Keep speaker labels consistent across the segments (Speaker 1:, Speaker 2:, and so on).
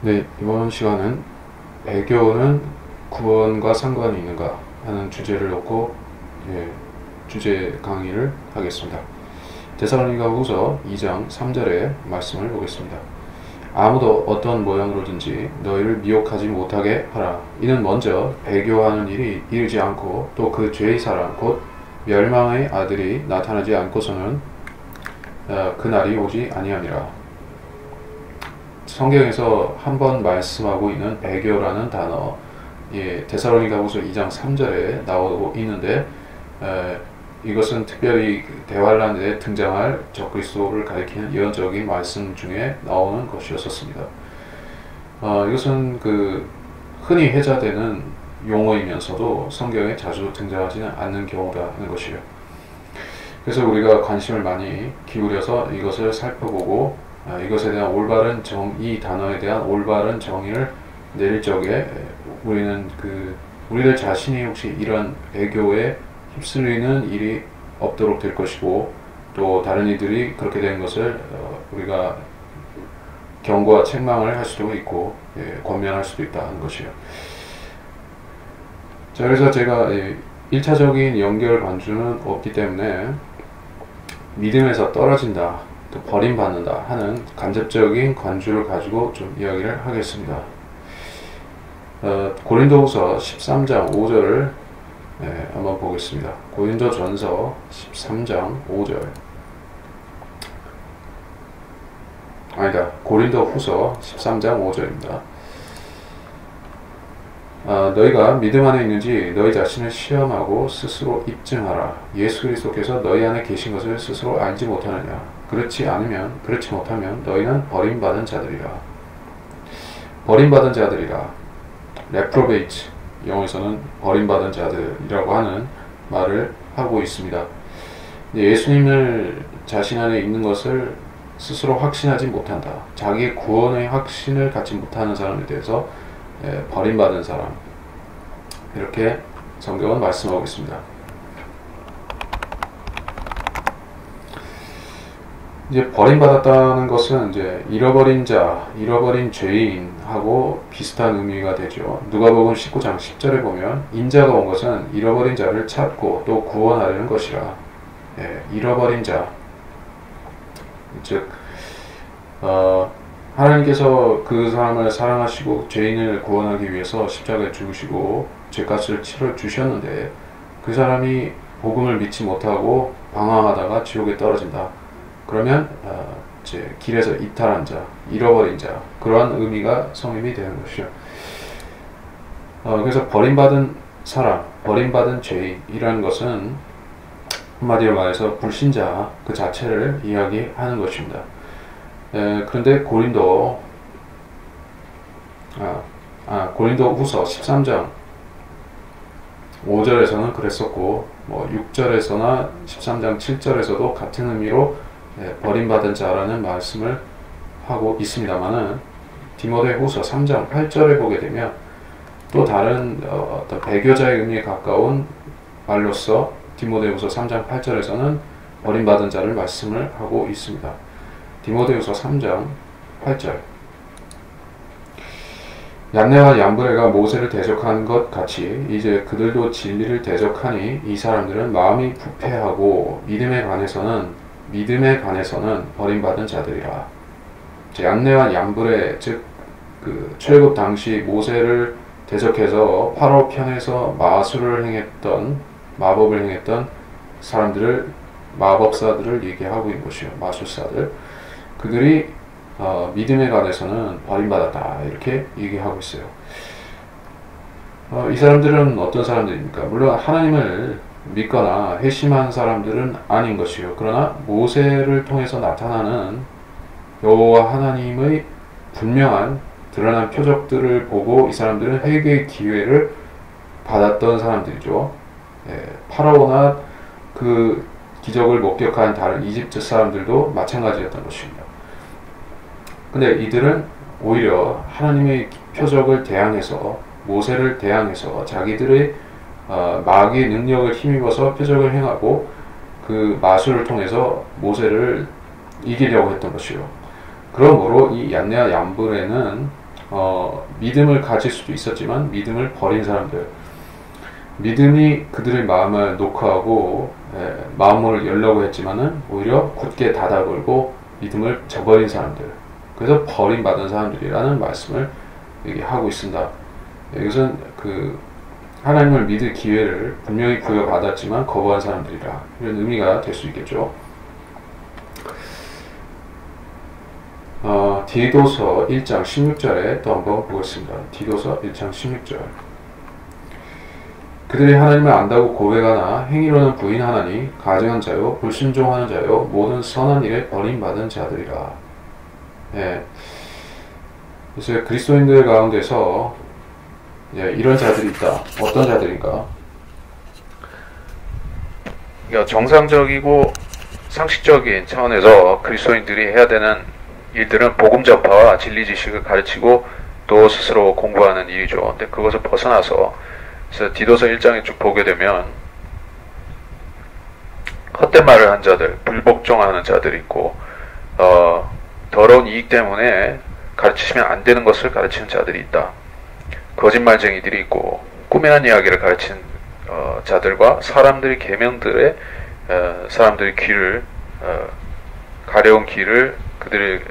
Speaker 1: 네, 이번 시간은 배교는 구원과 상관이 있는가 하는 주제를 놓고 주제 강의를 하겠습니다. 데살로니가후서 2장 3절의 말씀을 보겠습니다. 아무도 어떤 모양으로든지 너희를 미혹하지 못하게 하라. 이는 먼저 배교하는 일이 이르지 않고 또 그 죄의 사람 곧 멸망의 아들이 나타나지 않고서는 그날이 오지 아니함이라. 성경에서 한 번 말씀하고 있는 배교라는 단어, 데살로니가후서 2장 3절에 나오고 있는데, 이것은 특별히 대환란에 등장할 적그리스도를 가리키는 예언적인 말씀 중에 나오는 것이었습니다. 이것은 흔히 회자되는 용어이면서도 성경에 자주 등장하지는 않는 경우라는 것이에요. 그래서 우리가 관심을 많이 기울여서 이것을 살펴보고 이것에 대한 올바른 이 단어에 대한 올바른 정의를 내릴 적에 우리는 우리들 자신이 혹시 이런 배교에 휩쓸리는 일이 없도록 될 것이고, 또 다른 이들이 그렇게 된 것을 우리가 경고와 책망을 할 수도 있고 권면할 수도 있다는 것이에요. 자, 그래서 제가 1차적인 연결 관주는 없기 때문에 믿음에서 떨어진다, 또 버림받는다 하는 간접적인 관주를 가지고 좀 이야기를 하겠습니다. 고린도후서 13장 5절을 한번 보겠습니다. 고린도전서 13장 5절, 고린도후서 13장 5절입니다. 너희가 믿음 안에 있는지 너희 자신을 시험하고 스스로 입증하라. 예수 그리스도께서 너희 안에 계신 것을 스스로 알지 못하느냐. 그렇지 못하면 너희는 버림받은 자들이라. 버림받은 자들이라. reprobate, 영어에서는 버림받은 자들이라고 하는 말을 하고 있습니다. 예수님을 자신 안에 있는 것을 스스로 확신하지 못한다. 자기의 구원의 확신을 갖지 못하는 사람에 대해서 버림받은 사람, 이렇게 성경은 말씀하고 있습니다. 이제 버림받았다는 것은 이제 잃어버린 자, 잃어버린 죄인하고 비슷한 의미가 되죠. 누가복음 19장 10절에 보면 인자가 온 것은 잃어버린 자를 찾고 또 구원하려는 것이라. 잃어버린 자, 즉 하나님께서 그 사람을 사랑하시고 죄인을 구원하기 위해서 십자가에 죽으시고 죄값을 치러 주셨는데, 그 사람이 복음을 믿지 못하고 방황하다가 지옥에 떨어진다. 그러면 이제 길에서 이탈한 자, 잃어버린 자, 그러한 의미가 성립이 되는 것이죠. 그래서 버림받은 사람, 버림받은 죄인이라는 것은 한마디로 말해서 불신자 그 자체를 이야기하는 것입니다. 그런데 고린도후서 13장 5절에서는 그랬었고, 6절에서나 13장 7절에서도 같은 의미로 버림받은 자라는 말씀을 하고 있습니다만은, 디모데후서 3장 8절에 보게 되면 또 다른 어떤 배교자의 의미에 가까운 말로서 디모데후서 3장 8절에서는 버림받은 자를 말씀을 하고 있습니다. 디모데후서 3장 8절, 얀네와 얀브레가 모세를 대적한 것 같이 이제 그들도 진리를 대적하니 이 사람들은 마음이 부패하고 믿음에 관해서는 버림받은 자들이라. 얀네와 얀브레, 즉 출애굽 당시 모세를 대적해서 파로 편에서 마법을 행했던 사람들을, 마법사들을 얘기하고 있는 것이요, 마술사들. 그들이 믿음에 관해서는 버림받았다, 이렇게 얘기하고 있어요. 이 사람들은 어떤 사람들입니까? 물론 하나님을 믿거나 회심한 사람들은 아닌 것이요, 그러나 모세를 통해서 나타나는 여호와 하나님의 분명한 드러난 표적들을 보고 이 사람들은 회개의 기회를 받았던 사람들이죠. 파라오나 그 기적을 목격한 다른 이집트 사람들도 마찬가지였던 것입니다. 근데 이들은 오히려 하나님의 표적을 대항해서, 모세를 대항해서 자기들의 마귀의 능력을 힘입어서 표적을 행하고 그 마술을 통해서 모세를 이기려고 했던 것이요. 그러므로 이 얀네와 얀브레는 믿음을 가질 수도 있었지만 믿음을 버린 사람들, 믿음이 그들의 마음을 녹화하고 마음을 열려고 했지만은 오히려 굳게 닫아걸고 믿음을 저버린 사람들, 그래서 버림받은 사람들이라는 말씀을 얘기하고 있습니다. 이것은 하나님을 믿을 기회를 분명히 부여받았지만 거부한 사람들이라, 이런 의미가 될 수 있겠죠. 디도서 1장 16절에 또 한번 보겠습니다. 디도서 1장 16절. 그들이 하나님을 안다고 고백하나 행위로는 부인하나니 가증한 자요 불순종하는 자요 모든 선한 일에 버림받은 자들이라. 그래서 그리스도인들 가운데서 이런 자들이 있다. 어떤 자들인가? 그러니까 정상적이고 상식적인 차원에서 그리스도인들이 해야 되는 일들은 복음 전파와 진리 지식을 가르치고 또 스스로 공부하는 일이죠. 근데 그것을 벗어나서, 그래서 디도서 1장에 쭉 보게 되면 헛된 말을 한 자들, 불복종하는 자들이 있고, 더러운 이익 때문에 가르치시면 안 되는 것을 가르치는 자들이 있다. 거짓말쟁이들이 있고, 꾸며난 이야기를 가르치는 자들과 사람들의 계명들에 사람들의 귀를 가려운 귀를, 그들의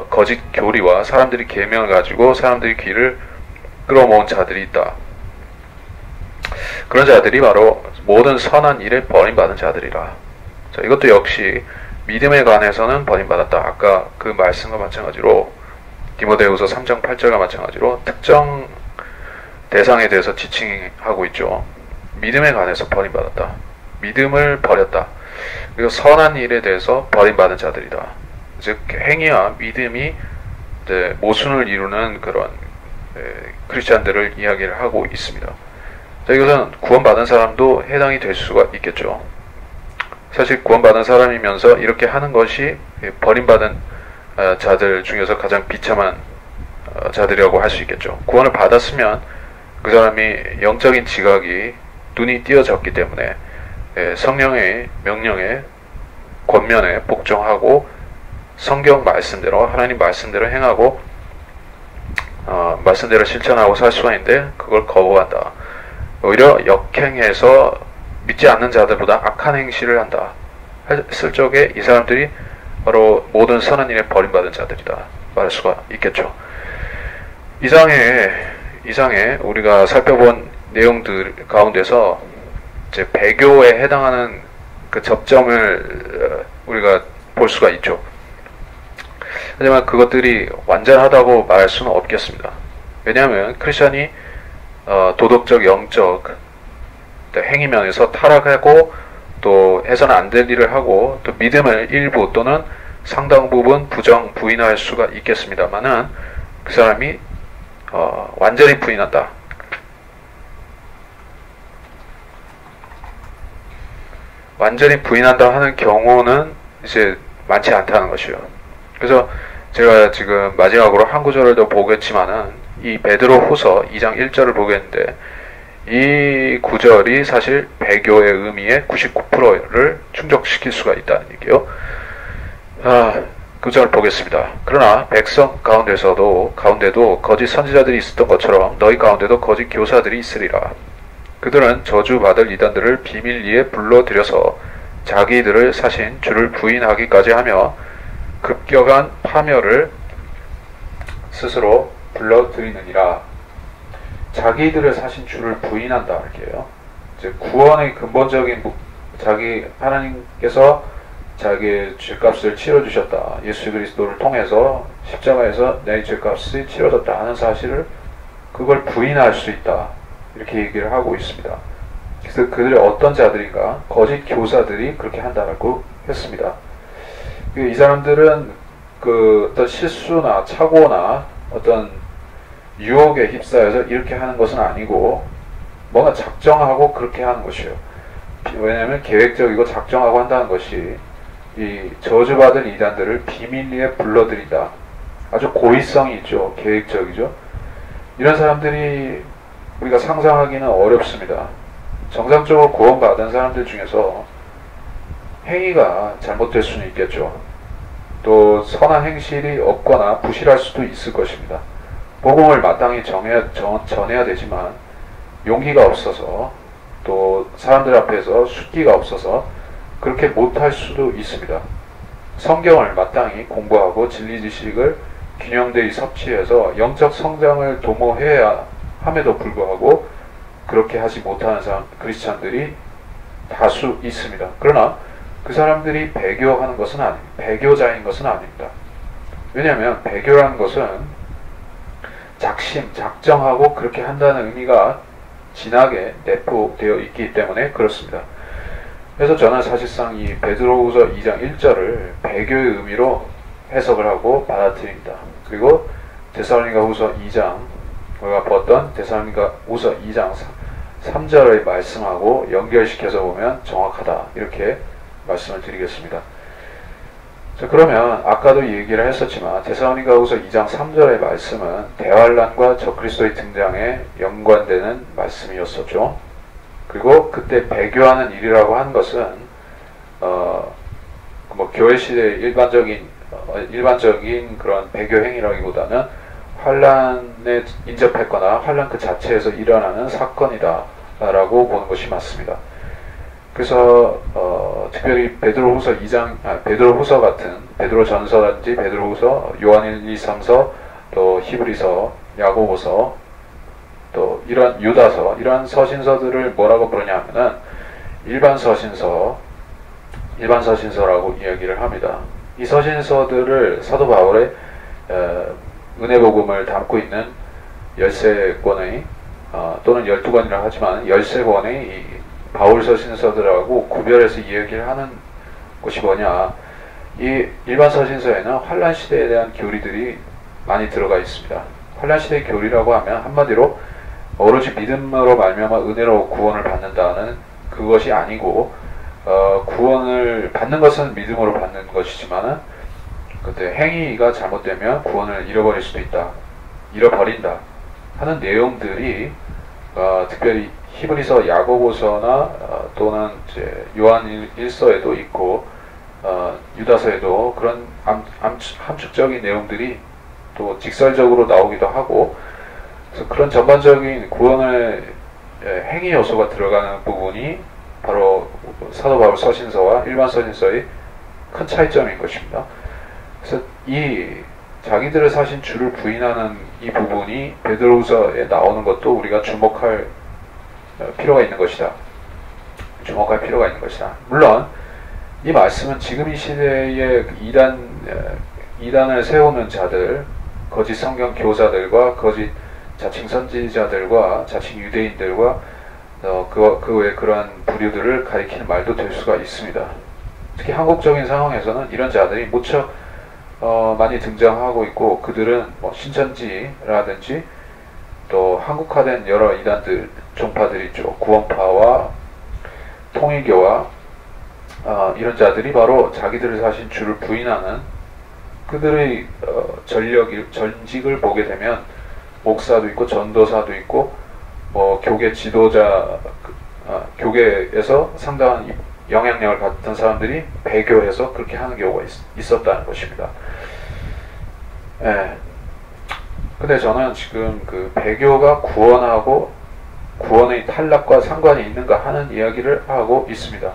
Speaker 1: 거짓 교리와 사람들이 계명을 가지고 사람들의 귀를 끌어모은 자들이 있다. 그런 자들이 바로 모든 선한 일에 버림받은 자들이라. 자, 이것도 역시 믿음에 관해서는 버림받았다. 아까 그 말씀과 마찬가지로 디모데후서 3장 8절과 마찬가지로 특정 대상에 대해서 지칭하고 있죠. 믿음에 관해서 버림받았다. 믿음을 버렸다. 그리고 선한 일에 대해서 버림받은 자들이다. 즉 행위와 믿음이 이제 모순을 이루는 그런 크리스찬들을 이야기를 하고 있습니다. 자, 이것은 구원받은 사람도 해당이 될 수가 있겠죠. 사실 구원받은 사람이면서 이렇게 하는 것이 버림받은 자들 중에서 가장 비참한 자들이라고 할 수 있겠죠. 구원을 받았으면 그 사람이 영적인 지각이 눈이 띄어졌기 때문에 성령의 명령에 권면에 복종하고 성경 말씀대로, 하나님 말씀대로 행하고 말씀대로 실천하고 살 수가 있는데 그걸 거부한다. 오히려 역행해서 믿지 않는 자들보다 악한 행실을 한다 했을 적에 이 사람들이 바로 모든 선한 일에 버림받은 자들이다 말할 수가 있겠죠. 이상에 우리가 살펴본 내용들 가운데서 이제 배교에 해당하는 그 접점을 우리가 볼 수가 있죠. 하지만 그것들이 완전하다고 말할 수는 없겠습니다. 왜냐하면 크리스천이 도덕적, 영적 행위면에서 타락하고 또 해서는 안 될 일을 하고 또 믿음을 일부 또는 상당 부분 부인할 수가 있겠습니다만은 그 사람이 완전히 부인한다. 완전히 부인한다 하는 경우는 이제 많지 않다는 것이요. 그래서 제가 지금 마지막으로 한 구절을 더 보겠지만은 이 베드로후서 2장 1절을 보겠는데 이 구절이 사실 배교의 의미의 99%를 충족시킬 수가 있다는 얘기요. 구절을 보겠습니다. 그러나 백성 가운데도 거짓 선지자들이 있었던 것처럼 너희 가운데도 거짓 교사들이 있으리라. 그들은 저주받을 이단들을 비밀리에 불러들여서 자기들을 사신 주를 부인하기까지 하며 급격한 파멸을 스스로 불러들이느니라. 자기들을 사신 주를 부인한다 이렇게요. 이제 구원의 근본적인 하나님께서 자기의 죄값을 치러주셨다. 예수 그리스도를 통해서 십자가에서 내 죄값이 치러졌다 하는 사실을 그걸 부인할 수 있다. 이렇게 얘기를 하고 있습니다. 그래서 그들이 어떤 자들인가? 거짓 교사들이 그렇게 한다고 했습니다. 이 사람들은 어떤 실수나 착오나 어떤 유혹에 휩싸여서 이렇게 하는 것은 아니고 뭔가 작정하고 그렇게 하는 것이에요. 왜냐하면 계획적이고 작정하고 한다는 것이 이 저주받은 이단들을 비밀리에 불러들인다. 아주 고의성이 있죠. 계획적이죠. 이런 사람들이 우리가 상상하기는 어렵습니다. 정상적으로 구원받은 사람들 중에서 행위가 잘못될 수는 있겠죠. 또 선한 행실이 없거나 부실할 수도 있을 것입니다. 복음을 마땅히 전해야 되지만 용기가 없어서 또 사람들 앞에서 숫기가 없어서 그렇게 못할 수도 있습니다. 성경을 마땅히 공부하고 진리 지식을 균형되이 섭취해서 영적 성장을 도모해야 함에도 불구하고 그렇게 하지 못하는 크리스찬들이 다수 있습니다. 그러나 그 사람들이 배교하는 것은 배교자인 것은 아닙니다. 왜냐하면 배교라는 것은 작정하고 그렇게 한다는 의미가 진하게 내포되어 있기 때문에 그렇습니다. 그래서 저는 사실상 이 베드로후서 2장 1절을 배교의 의미로 해석을 하고 받아들입니다. 그리고 데살로니가후서 2장, 우리가 보았던 데살로니가후서 2장 3절의 말씀하고 연결시켜서 보면 정확하다, 이렇게 말씀을 드리겠습니다. 자, 그러면 아까도 얘기를 했었지만 데살로니가후서 2장 3절의 말씀은 대환란과 적그리스도의 등장에 연관되는 말씀이었었죠. 그리고 그때 배교하는 일이라고 하는 것은 교회 시대의 일반적인 그런 배교 행위라기보다는 환란에 인접했거나 환란 그 자체에서 일어나는 사건이다라고 보는 것이 맞습니다. 그래서 특별히 베드로후서 같은 베드로전서라든지 베드로후서, 요한 1, 2, 3서, 또 히브리서, 야고보서, 또 이런 유다서, 이런 서신서들을 뭐라고 부르냐 하면은 일반 서신서라고 이야기를 합니다. 이 서신서들을 사도 바울의 은혜복음을 담고 있는 13권의 또는 12권이라 하지만 13권의 이 바울 서신서들하고 구별해서 이야기를 하는 것이 뭐냐, 이 일반 서신서에는 환란 시대에 대한 교리들이 많이 들어가 있습니다. 환란 시대의 교리라고 하면 한마디로 오로지 믿음으로 말미암아 은혜로 구원을 받는다는 그것이 아니고, 구원을 받는 것은 믿음으로 받는 것이지만은 그때 행위가 잘못되면 구원을 잃어버릴 수도 있다, 잃어버린다 하는 내용들이 특별히 히브리서, 야고보서나 또는 이제 요한 1서에도 있고 유다서에도 그런 함축적인 내용들이 또 직설적으로 나오기도 하고, 그래서 그런 전반적인 구원의 행위 요소가 들어가는 부분이 바로 사도 바울 서신서와 일반 서신서의 큰 차이점인 것입니다. 그래서 이 자기들을 사신 주를 부인하는 이 부분이 베드로후서에 나오는 것도 우리가 주목할 필요가 있는 것이다. 물론 이 말씀은 지금 이 시대의 이단을 세우는 자들, 거짓 성경 교사들과 거짓 자칭 선지자들과 자칭 유대인들과 그 외 그러한 부류들을 가리키는 말도 될 수가 있습니다. 특히 한국적인 상황에서는 이런 자들이 무척 많이 등장하고 있고, 그들은 신천지라든지 또 한국화된 여러 이단들, 종파들이 있죠. 구원파와 통일교와 이런 자들이 바로 자기들을 사신 주를 부인하는 그들의 전직을 보게 되면 목사도 있고 전도사도 있고 교계 지도자, 교계에서 상당한 영향력을 갖던 사람들이 배교해서 그렇게 하는 경우가 있었다는 것입니다. 근데 저는 지금 그 배교가 구원하고 구원의 탈락과 상관이 있는가 하는 이야기를 하고 있습니다.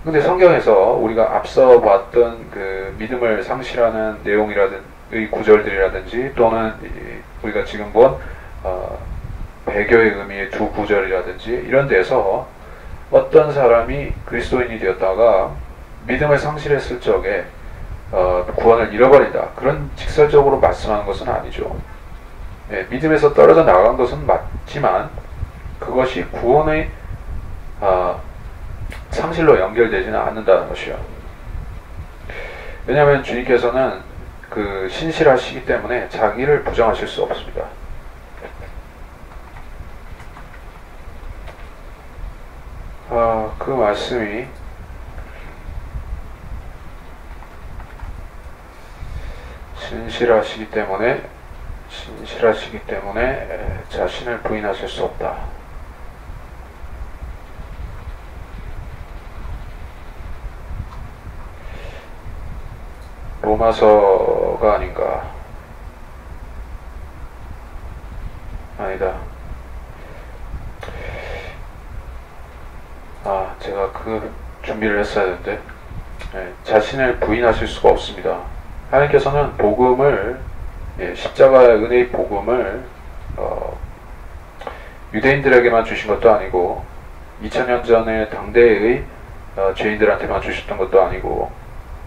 Speaker 1: 근데 성경에서 우리가 앞서 봤던 그 믿음을 상실하는 내용의 구절들이라든지 또는 우리가 지금 본 배교의 의미의 두 구절이라든지 이런 데서 어떤 사람이 그리스도인이 되었다가 믿음을 상실했을 적에 구원을 잃어버린다, 그런 직설적으로 말씀하는 것은 아니죠. 믿음에서 떨어져 나간 것은 맞지만 그것이 구원의 상실로 연결되지는 않는다는 것이요. 왜냐하면 주님께서는 그 신실하시기 때문에 자기를 부정하실 수 없습니다. 그 말씀이 신실하시기 때문에 자신을 부인하실 수 없다. 로마서가 아닌가. 아니다. 제가 그 준비를 했어야 되는데, 자신을 부인하실 수가 없습니다. 하나님께서는 복음을, 십자가의 은혜의 복음을 유대인들에게만 주신 것도 아니고 2000년 전에 당대의 죄인들한테만 주셨던 것도 아니고,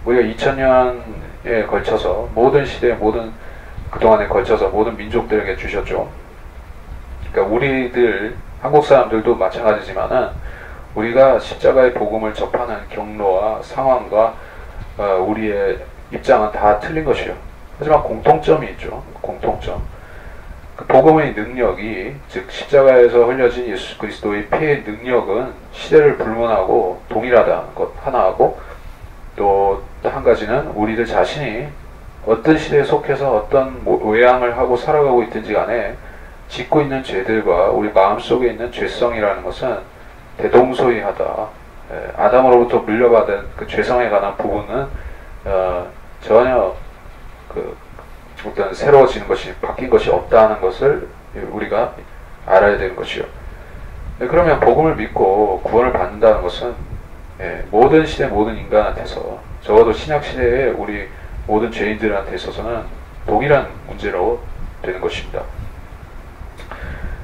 Speaker 1: 우리가 2000년에 걸쳐서 모든 시대에 그동안에 걸쳐서 모든 민족들에게 주셨죠. 그러니까 우리들 한국 사람들도 마찬가지지만은 우리가 십자가의 복음을 접하는 경로와 상황과 우리의 입장은 다 틀린 것이요. 하지만 공통점이 있죠. 공통점. 그 복음의 능력이, 즉 십자가에서 흘려진 예수 그리스도의 피의 능력은 시대를 불문하고 동일하다는 것 하나하고, 또 한 가지는 우리들 자신이 어떤 시대에 속해서 어떤 외양을 하고 살아가고 있든지 간에 짓고 있는 죄들과 우리 마음속에 있는 죄성이라는 것은 대동소이하다. 아담으로부터 물려받은 그 죄성에 관한 부분은 전혀 어떤 새로워지는 것이, 바뀐 것이 없다는 것을 우리가 알아야 되는 것이요. 그러면 복음을 믿고 구원을 받는다는 것은 모든 시대 모든 인간한테서, 적어도 신약시대에 우리 모든 죄인들한테 있어서는 동일한 문제로 되는 것입니다.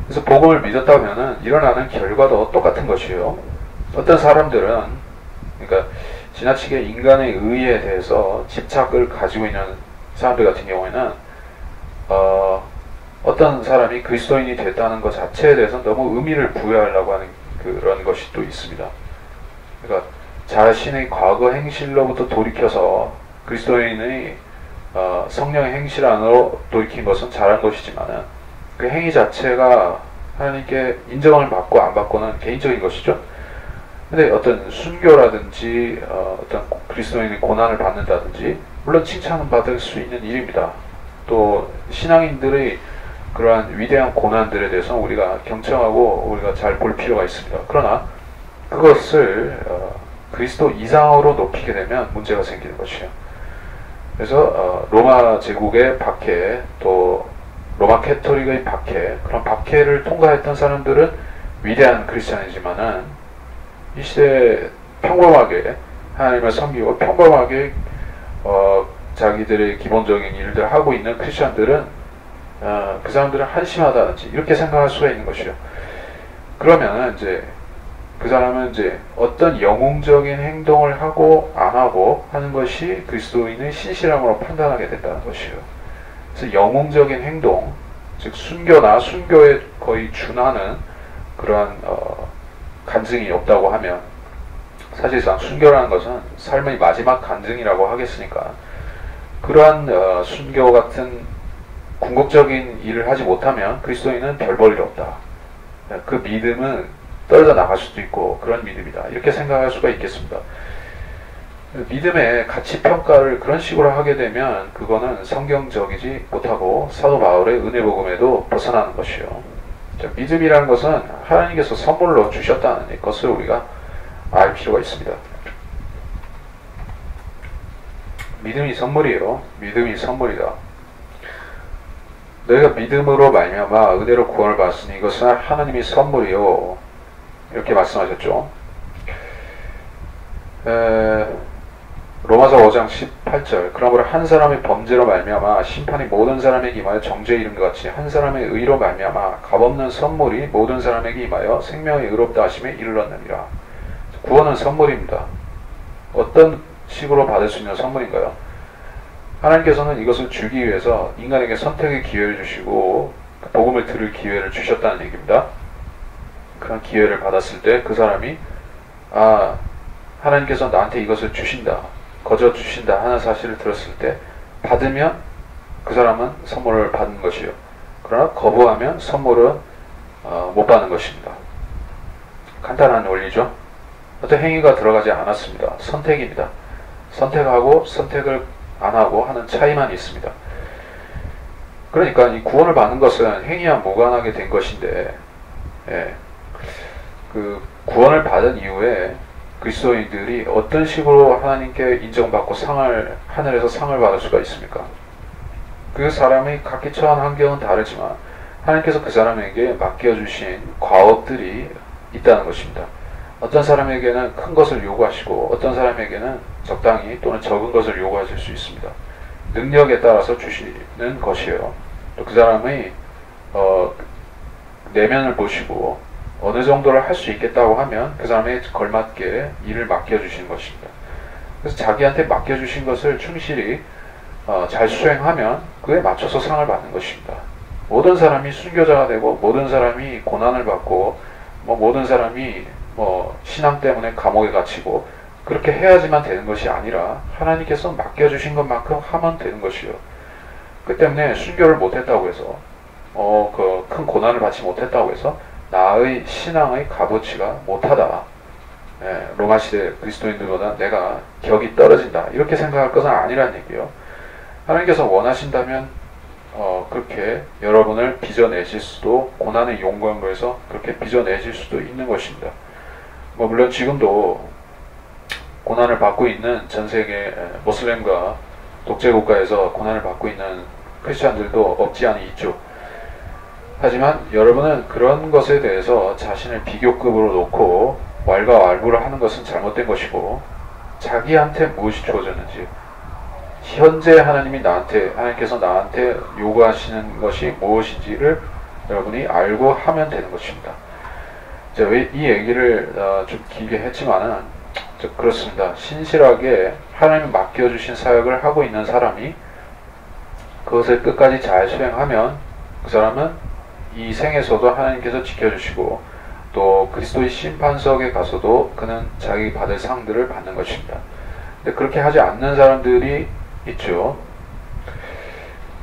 Speaker 1: 그래서 복음을 믿었다면 일어나는 결과도 똑같은 것이에요. 어떤 사람들은, 그러니까 지나치게 인간의 의에 대해서 집착을 가지고 있는 사람들 같은 경우에는 어떤 사람이 그리스도인이 됐다는 것 자체에 대해서 너무 의미를 부여하려고 하는 그런 것이 또 있습니다. 그러니까 자신의 과거 행실로부터 돌이켜서 그리스도인의 성령의 행실 안으로 돌이킨 것은 잘한 것이지만 그 행위 자체가 하나님께 인정을 받고 안 받고는 개인적인 것이죠. 근데 어떤 순교라든지 어떤 그리스도인의 고난을 받는다든지 물론 칭찬은 받을 수 있는 일입니다. 또 신앙인들의 그러한 위대한 고난들에 대해서 우리가 경청하고 우리가 잘 볼 필요가 있습니다. 그러나 그것을 그리스도 이상으로 높이게 되면 문제가 생기는 것이에요. 그래서 로마 제국의 박해, 또 로마 캐토릭의 박해, 그런 박해를 통과했던 사람들은 위대한 크리스찬이지만은 이 시대에 평범하게 하나님을 섬기고 평범하게 자기들의 기본적인 일들을 하고 있는 크리스찬들은 그 사람들은 한심하다든지 이렇게 생각할 수가 있는 것이요. 그러면 이제 그 사람은 이제 어떤 영웅적인 행동을 하고 안 하고 하는 것이 그리스도인의 신실함으로 판단하게 된다는 것이요. 그래서 영웅적인 행동, 즉 순교나 순교에 거의 준하는 그러한 간증이 없다고 하면, 사실상 순교라는 것은 삶의 마지막 간증이라고 하겠으니까 그러한 순교 같은 궁극적인 일을 하지 못하면 그리스도인은 별 볼 일 없다. 그 믿음은 떨어져 나갈 수도 있고 그런 믿음이다. 이렇게 생각할 수가 있겠습니다. 믿음의 가치 평가를 그런 식으로 하게 되면 그거는 성경적이지 못하고 사도 바울의 은혜 복음에도 벗어나는 것이요. 믿음이라는 것은 하나님께서 선물로 주셨다는 것을 우리가 알 필요가 있습니다. 믿음이 선물이에요. 믿음이 선물이다. 너희가 믿음으로 말미암아 은혜로 구원을 받았으니 이것은 하나님의 선물이요. 이렇게 말씀하셨죠. 로마서 5장 18절 그러므로 한 사람의 범죄로 말미암아 심판이 모든 사람에게 임하여 정죄에 이른 것 같이 한 사람의 의로 말미암아 값없는 선물이 모든 사람에게 임하여 생명의 의롭다 하심에 이르렀느니라. 구원은 선물입니다. 어떤 식으로 받을 수 있는 선물인가요? 하나님께서는 이것을 주기 위해서 인간에게 선택의 기회를 주시고 복음을 들을 기회를 주셨다는 얘기입니다. 그런 기회를 받았을 때 그 사람이 하나님께서 나한테 이것을 주신다, 거저 주신다 하는 사실을 들었을 때 받으면 그 사람은 선물을 받는 것이요. 그러나 거부하면 선물은 못 받는 것입니다. 간단한 원리죠. 어떤 행위가 들어가지 않았습니다. 선택입니다. 선택하고 선택을 안 하고 하는 차이만 있습니다. 그러니까 이 구원을 받는 것은 행위와 무관하게 된 것인데, 그 구원을 받은 이후에 그리스도인들이 어떤 식으로 하나님께 인정받고 하늘에서 상을 받을 수가 있습니까? 그 사람의 각기 처한 환경은 다르지만 하나님께서 그 사람에게 맡겨주신 과업들이 있다는 것입니다. 어떤 사람에게는 큰 것을 요구하시고 어떤 사람에게는 적당히 또는 적은 것을 요구하실 수 있습니다. 능력에 따라서 주시는 것이에요. 또 그 사람의 내면을 보시고 어느 정도를 할 수 있겠다고 하면 그 사람에 걸맞게 일을 맡겨주시는 것입니다. 그래서 자기한테 맡겨주신 것을 충실히 잘 수행하면 그에 맞춰서 상을 받는 것입니다. 모든 사람이 순교자가 되고 모든 사람이 고난을 받고 모든 사람이 신앙 때문에 감옥에 갇히고 그렇게 해야지만 되는 것이 아니라 하나님께서 맡겨주신 것만큼 하면 되는 것이요. 그 때문에 순교를 못했다고 해서 그 큰 고난을 받지 못했다고 해서 나의 신앙의 값어치가 못하다. 로마 시대 그리스도인들보다 내가 격이 떨어진다. 이렇게 생각할 것은 아니란 얘기예요. 하나님께서 원하신다면 그렇게 여러분을 빚어내실 수도 고난의 용광로에서 그렇게 빚어내실 수도 있는 것입니다. 물론 지금도 고난을 받고 있는 전 세계 모슬렘과 독재 국가에서 고난을 받고 있는 크리스찬들도 없지 않이 있죠. 하지만 여러분은 그런 것에 대해서 자신을 비교급으로 놓고 왈가왈부를 하는 것은 잘못된 것이고 자기한테 무엇이 주어졌는지 현재 하나님께서 나한테 요구하시는 것이 무엇인지를 여러분이 알고 하면 되는 것입니다. 이 얘기를 좀 길게 했지만은 그렇습니다. 신실하게 하나님이 맡겨주신 사역을 하고 있는 사람이 그것을 끝까지 잘 수행하면 그 사람은 이 생에서도 하나님께서 지켜주시고 또 그리스도의 심판석에 가서도 그는 자기 받을 상들을 받는 것입니다. 근데 그렇게 하지 않는 사람들이 있죠.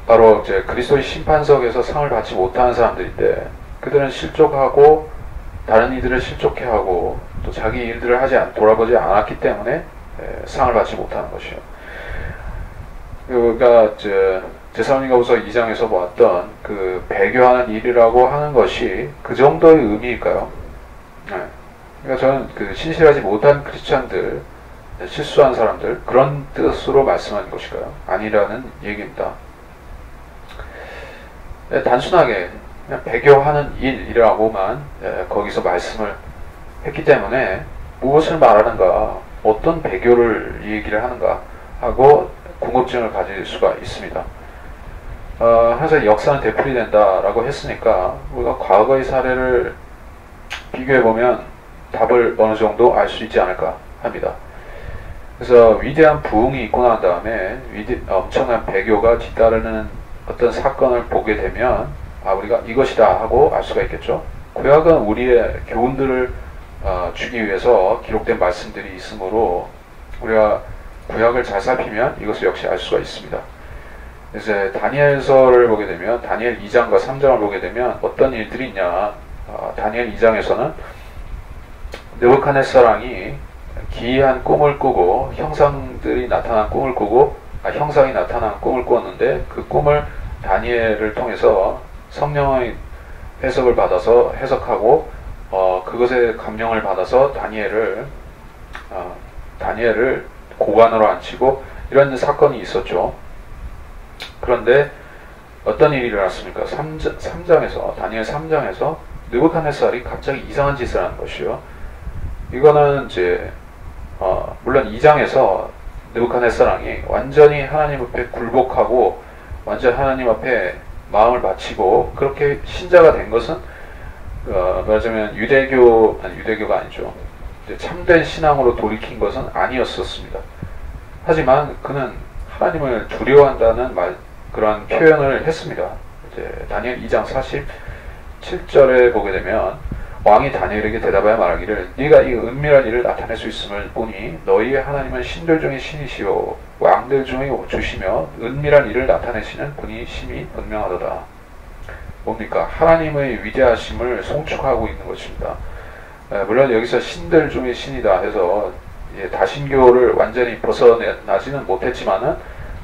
Speaker 1: 바로 이제 그리스도의 심판석에서 상을 받지 못하는 사람들인데 그들은 실족하고 다른 이들을 실족해 하고 또 자기 일들을 돌아보지 않았기 때문에 상을 받지 못하는 것이요. 그러니까 데살로니가후서 2장에서 보았던 그 배교하는 일이라고 하는 것이 그 정도의 의미일까요? 그러니까 저는 그 신실하지 못한 크리스찬들, 실수한 사람들 그런 뜻으로 말씀하는 것일까요? 아니라는 얘기입니다. 단순하게 그냥 배교하는 일이라고만 거기서 말씀을 했기 때문에 무엇을 말하는가, 어떤 배교를 얘기를 하는가 하고 궁금증을 가질 수가 있습니다. 항상 역사는 되풀이된다라고 했으니까 우리가 과거의 사례를 비교해보면 답을 어느 정도 알 수 있지 않을까 합니다. 그래서 위대한 부흥이 있고 난 다음에 엄청난 배교가 뒤따르는 어떤 사건을 보게 되면 우리가 이것이다 하고 알 수가 있겠죠. 구약은 우리의 교훈들을 주기 위해서 기록된 말씀들이 있으므로 우리가 구약을 잘 살피면 이것을 역시 알 수가 있습니다. 그래서 다니엘서를 보게 되면 다니엘 2장과 3장을 보게 되면 어떤 일들이 있냐. 다니엘 2장에서는 느부갓네살왕이 기이한 꿈을 꾸고 형상이 나타난 꿈을 꾸었는데 그 꿈을 다니엘을 통해서 성령의 해석을 받아서 해석하고 그것에 감명을 받아서 다니엘을 고관으로 앉히고 이런 사건이 있었죠. 그런데 어떤 일이 일어났습니까? 3장에서 다니엘 3장에서 느부갓네살이 갑자기 이상한 짓을 하는 것이요. 이거는 이제 물론 2장에서 느부갓네살 왕이 완전히 하나님 앞에 굴복하고 완전 하나님 앞에 마음을 바치고 그렇게 신자가 된 것은 말하자면 유대교가 아니죠. 참된 신앙으로 돌이킨 것은 아니었었습니다. 하지만 그는 하나님을 두려워한다는 그런 표현을 했습니다. 다니엘 2장 47절에 보게 되면 왕이 다니엘에게 대답하여 말하기를 네가 이 은밀한 일을 나타낼 수 있음을 보니 너희의 하나님은 신들 중에 신이시오 왕들 중에 주시며 은밀한 일을 나타내시는 분이 심히 분명하도다. 뭡니까? 하나님의 위대하심을 송축하고 있는 것입니다. 물론 여기서 신들 중에 신이다 해서 다신교를 완전히 벗어나지는 못했지만은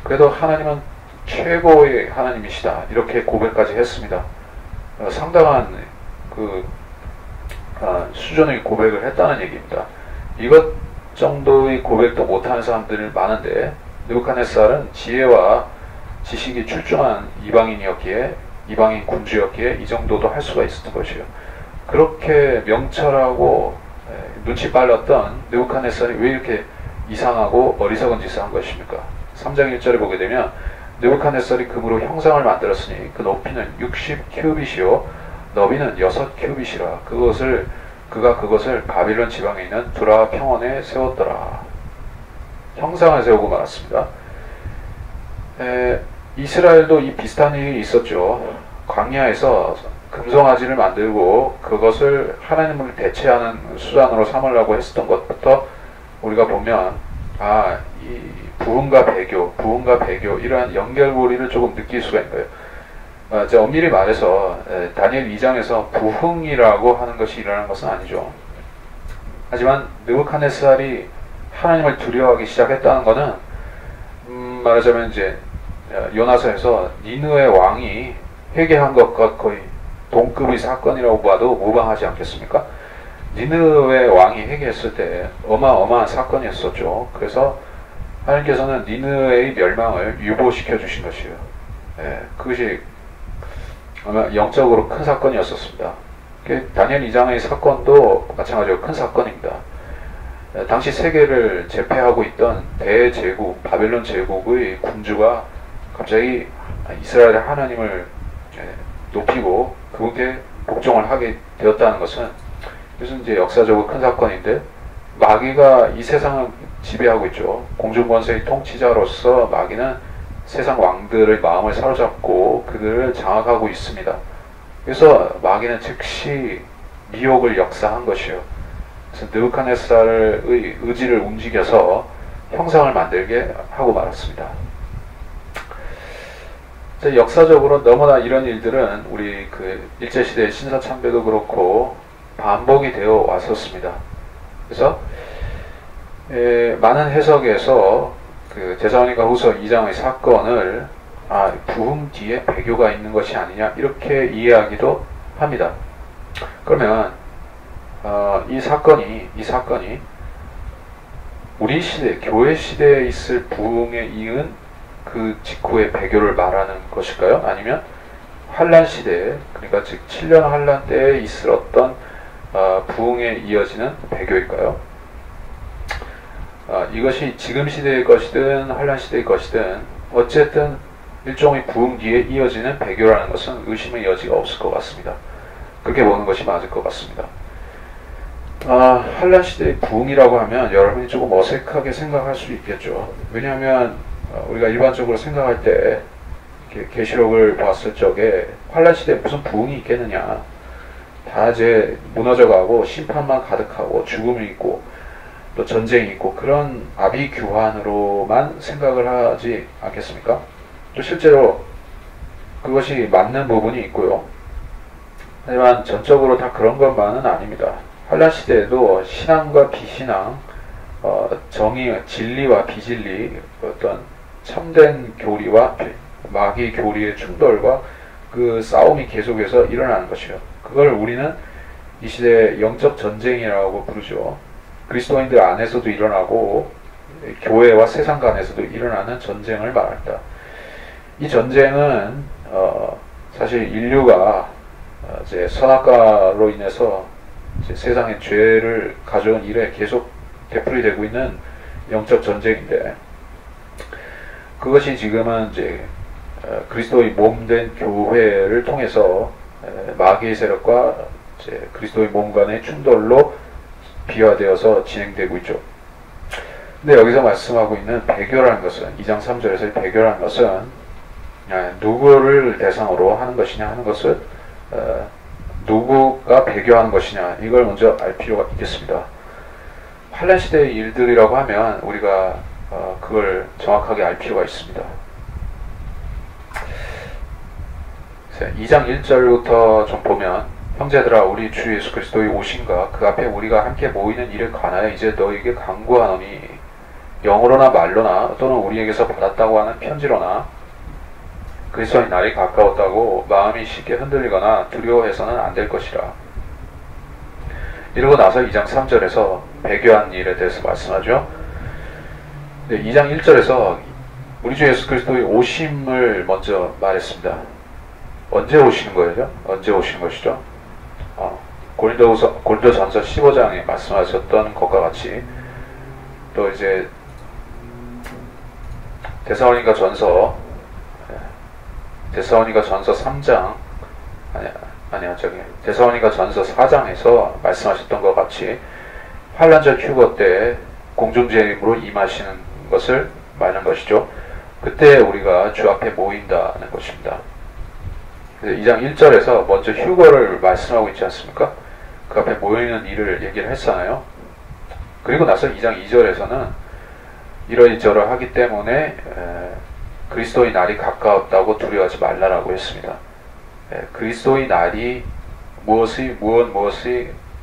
Speaker 1: 그래도 하나님은 최고의 하나님이시다 이렇게 고백까지 했습니다. 상당한 수준의 고백을 했다는 얘기입니다. 이것 정도의 고백도 못하는 사람들이 많은데 느부갓네살은 지혜와 지식이 출중한 이방인이었기에 이방인 군주였기에 이 정도도 할 수가 있었던 것이에요. 그렇게 명철하고 눈치 빨랐던 느부갓네살이 왜 이렇게 이상하고 어리석은 짓을 한 것입니까? 3장 1절에 보게 되면 느부갓네살이 금으로 형상을 만들었으니 그 높이는 60큐빗이요 너비는 6큐빗이라 그가 그것을 바빌론 지방에 있는 두라 평원에 세웠더라. 형상을 세우고 말았습니다. 이스라엘도 이 비슷한 일이 있었죠. 광야에서 금송아지를 만들고 그것을 하나님을 대체하는 수단으로 삼으려고 했었던 것부터 우리가 보면 이 부흥과 배교 이러한 연결고리를 조금 느낄 수가 있는 거예요. 제가 엄밀히 말해서 다니엘 2장에서 부흥이라고 하는 것이 일어나는 것은 아니죠. 하지만 느부갓네살이 하나님을 두려워하기 시작했다는 것은 말하자면 이제 요나서에서 니느웨 왕이 회개한 것과 거의 동급의 사건이라고 봐도 무방하지 않겠습니까? 니느웨 왕이 회개했을 때 어마어마한 사건이었었죠. 그래서 하나님께서는 니느웨의 멸망을 유보시켜 주신 것이에요. 그것이 아마 영적으로 큰 사건이었었습니다. 다니엘 2장의 사건도 마찬가지로 큰 사건입니다. 당시 세계를 제패하고 있던 대제국, 바벨론 제국의 군주가 갑자기 이스라엘의 하나님을 높이고 그분께 복종을 하게 되었다는 것은 이것은 이제 역사적으로 큰 사건인데 마귀가 이 세상을 지배하고 있죠. 공중권세의 통치자로서 마귀는 세상 왕들의 마음을 사로잡고 그들을 장악하고 있습니다. 그래서 마귀는 즉시 미혹을 역사한 것이요. 그래서 느부갓네살의 의지를 움직여서 형상을 만들게 하고 말았습니다. 역사적으로 너무나 이런 일들은 우리 그 일제시대 신사참배도 그렇고 반복이 되어 왔었습니다. 그래서 많은 해석에서 그 데살로니가 후서 2장의 사건을 부흥 뒤에 배교가 있는 것이 아니냐 이렇게 이해하기도 합니다. 그러면 이 사건이 우리 시대, 교회 시대에 있을 부흥에 이은 그 직후의 배교를 말하는 것일까요? 아니면 환란 시대에, 그러니까 즉 7년 환란 때에 있었던 부흥에 이어지는 배교일까요? 이것이 지금 시대의 것이든 환란 시대의 것이든 어쨌든 일종의 부흥 뒤에 이어지는 배교라는 것은 의심의 여지가 없을 것 같습니다. 그렇게 보는 것이 맞을 것 같습니다. 환란 시대의 부흥이라고 하면 여러분이 조금 어색하게 생각할 수 있겠죠. 왜냐하면 우리가 일반적으로 생각할 때 계시록을 봤을 적에 환란 시대에 무슨 부흥이 있겠느냐, 다 이제 무너져가고 심판만 가득하고 죽음이 있고 또 전쟁이 있고 그런 아비규환으로만 생각을 하지 않겠습니까? 또 실제로 그것이 맞는 부분이 있고요. 하지만 전적으로 다 그런 것만은 아닙니다. 환란 시대에도 신앙과 비신앙, 정의, 진리와 비진리, 어떤 참된 교리와 마귀 교리의 충돌과 그 싸움이 계속해서 일어나는 것이요. 그걸 우리는 이 시대의 영적 전쟁이라고 부르죠. 그리스도인들 안에서도 일어나고 교회와 세상 간에서도 일어나는 전쟁을 말합니다. 이 전쟁은 사실 인류가 이제 선악과로 인해서 이제 세상에 죄를 가져온 이래 계속 되풀이되고 있는 영적 전쟁인데, 그것이 지금은 이제 그리스도의 몸된 교회를 통해서 마귀의 세력과 이제 그리스도의 몸 간의 충돌로 비화되어서 진행되고 있죠. 근데 여기서 말씀하고 있는 배교라는 것은, 2장 3절에서의 배교라는 것은 누구를 대상으로 하는 것이냐 하는 것을 누구가 배교하는 것이냐, 이걸 먼저 알 필요가 있겠습니다. 환란 시대의 일들이라고 하면 우리가 그걸 정확하게 알 필요가 있습니다. 2장 1절부터 좀 보면, 형제들아 우리 주 예수 그리스도의 오심과 그 앞에 우리가 함께 모이는 일에 관하여 이제 너에게 간구하노니, 영어로나 말로나 또는 우리에게서 받았다고 하는 편지로나 그리스도의 날이 가까웠다고 마음이 쉽게 흔들리거나 두려워해서는 안 될 것이라. 이러고 나서 2장 3절에서 배교한 일에 대해서 말씀하죠. 2장 1절에서 우리 주 예수 그리스도의 오심을 먼저 말했습니다. 언제 오시는 거죠? 언제 오시는 것이죠? 고린도전서 15장에 말씀하셨던 것과 같이 또 이제 데살로니가전서 3장 데살로니가전서 4장에서 말씀하셨던 것 같이 환란적 휴거 때 공중재림으로 임하시는 것을 말하는 것이죠. 그때 우리가 주 앞에 모인다는 것입니다. 2장 1절에서 먼저 휴거를 말씀하고 있지 않습니까? 그 앞에 모이는 일을 얘기를 했잖아요. 그리고 나서 2장 2절에서는 이러이러하기 때문에 그리스도의 날이 가까웠다고 두려워하지 말라라고 했습니다. 그리스도의 날이 무엇이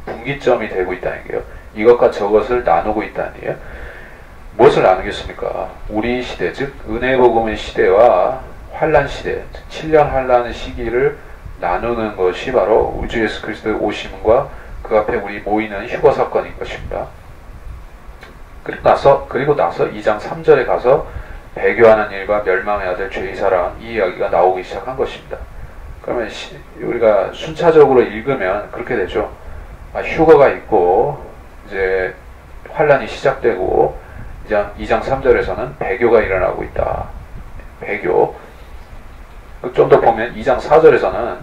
Speaker 1: 분기점이 되고 있다는 게요. 이것과 저것을 나누고 있다는 게요. 무엇을 나누겠습니까? 우리 시대, 즉 은혜 복음의 시대와 환란 시대, 7년 환란 시기를 나누는 것이 바로 우리 주 예수 그리스도의 오심과 그 앞에 우리 모이는 휴거 사건인 것입니다. 그리고 나서 2장 3절에 가서 배교하는 일과 멸망의 아들 죄의 사랑, 이 이야기가 나오기 시작한 것입니다. 그러면 우리가 순차적으로 읽으면 그렇게 되죠. 휴거가 있고 이제 환란이 시작되고 2장 3절에서는 배교가 일어나고 있다. 배교. 좀 더 보면 2장 4절에서는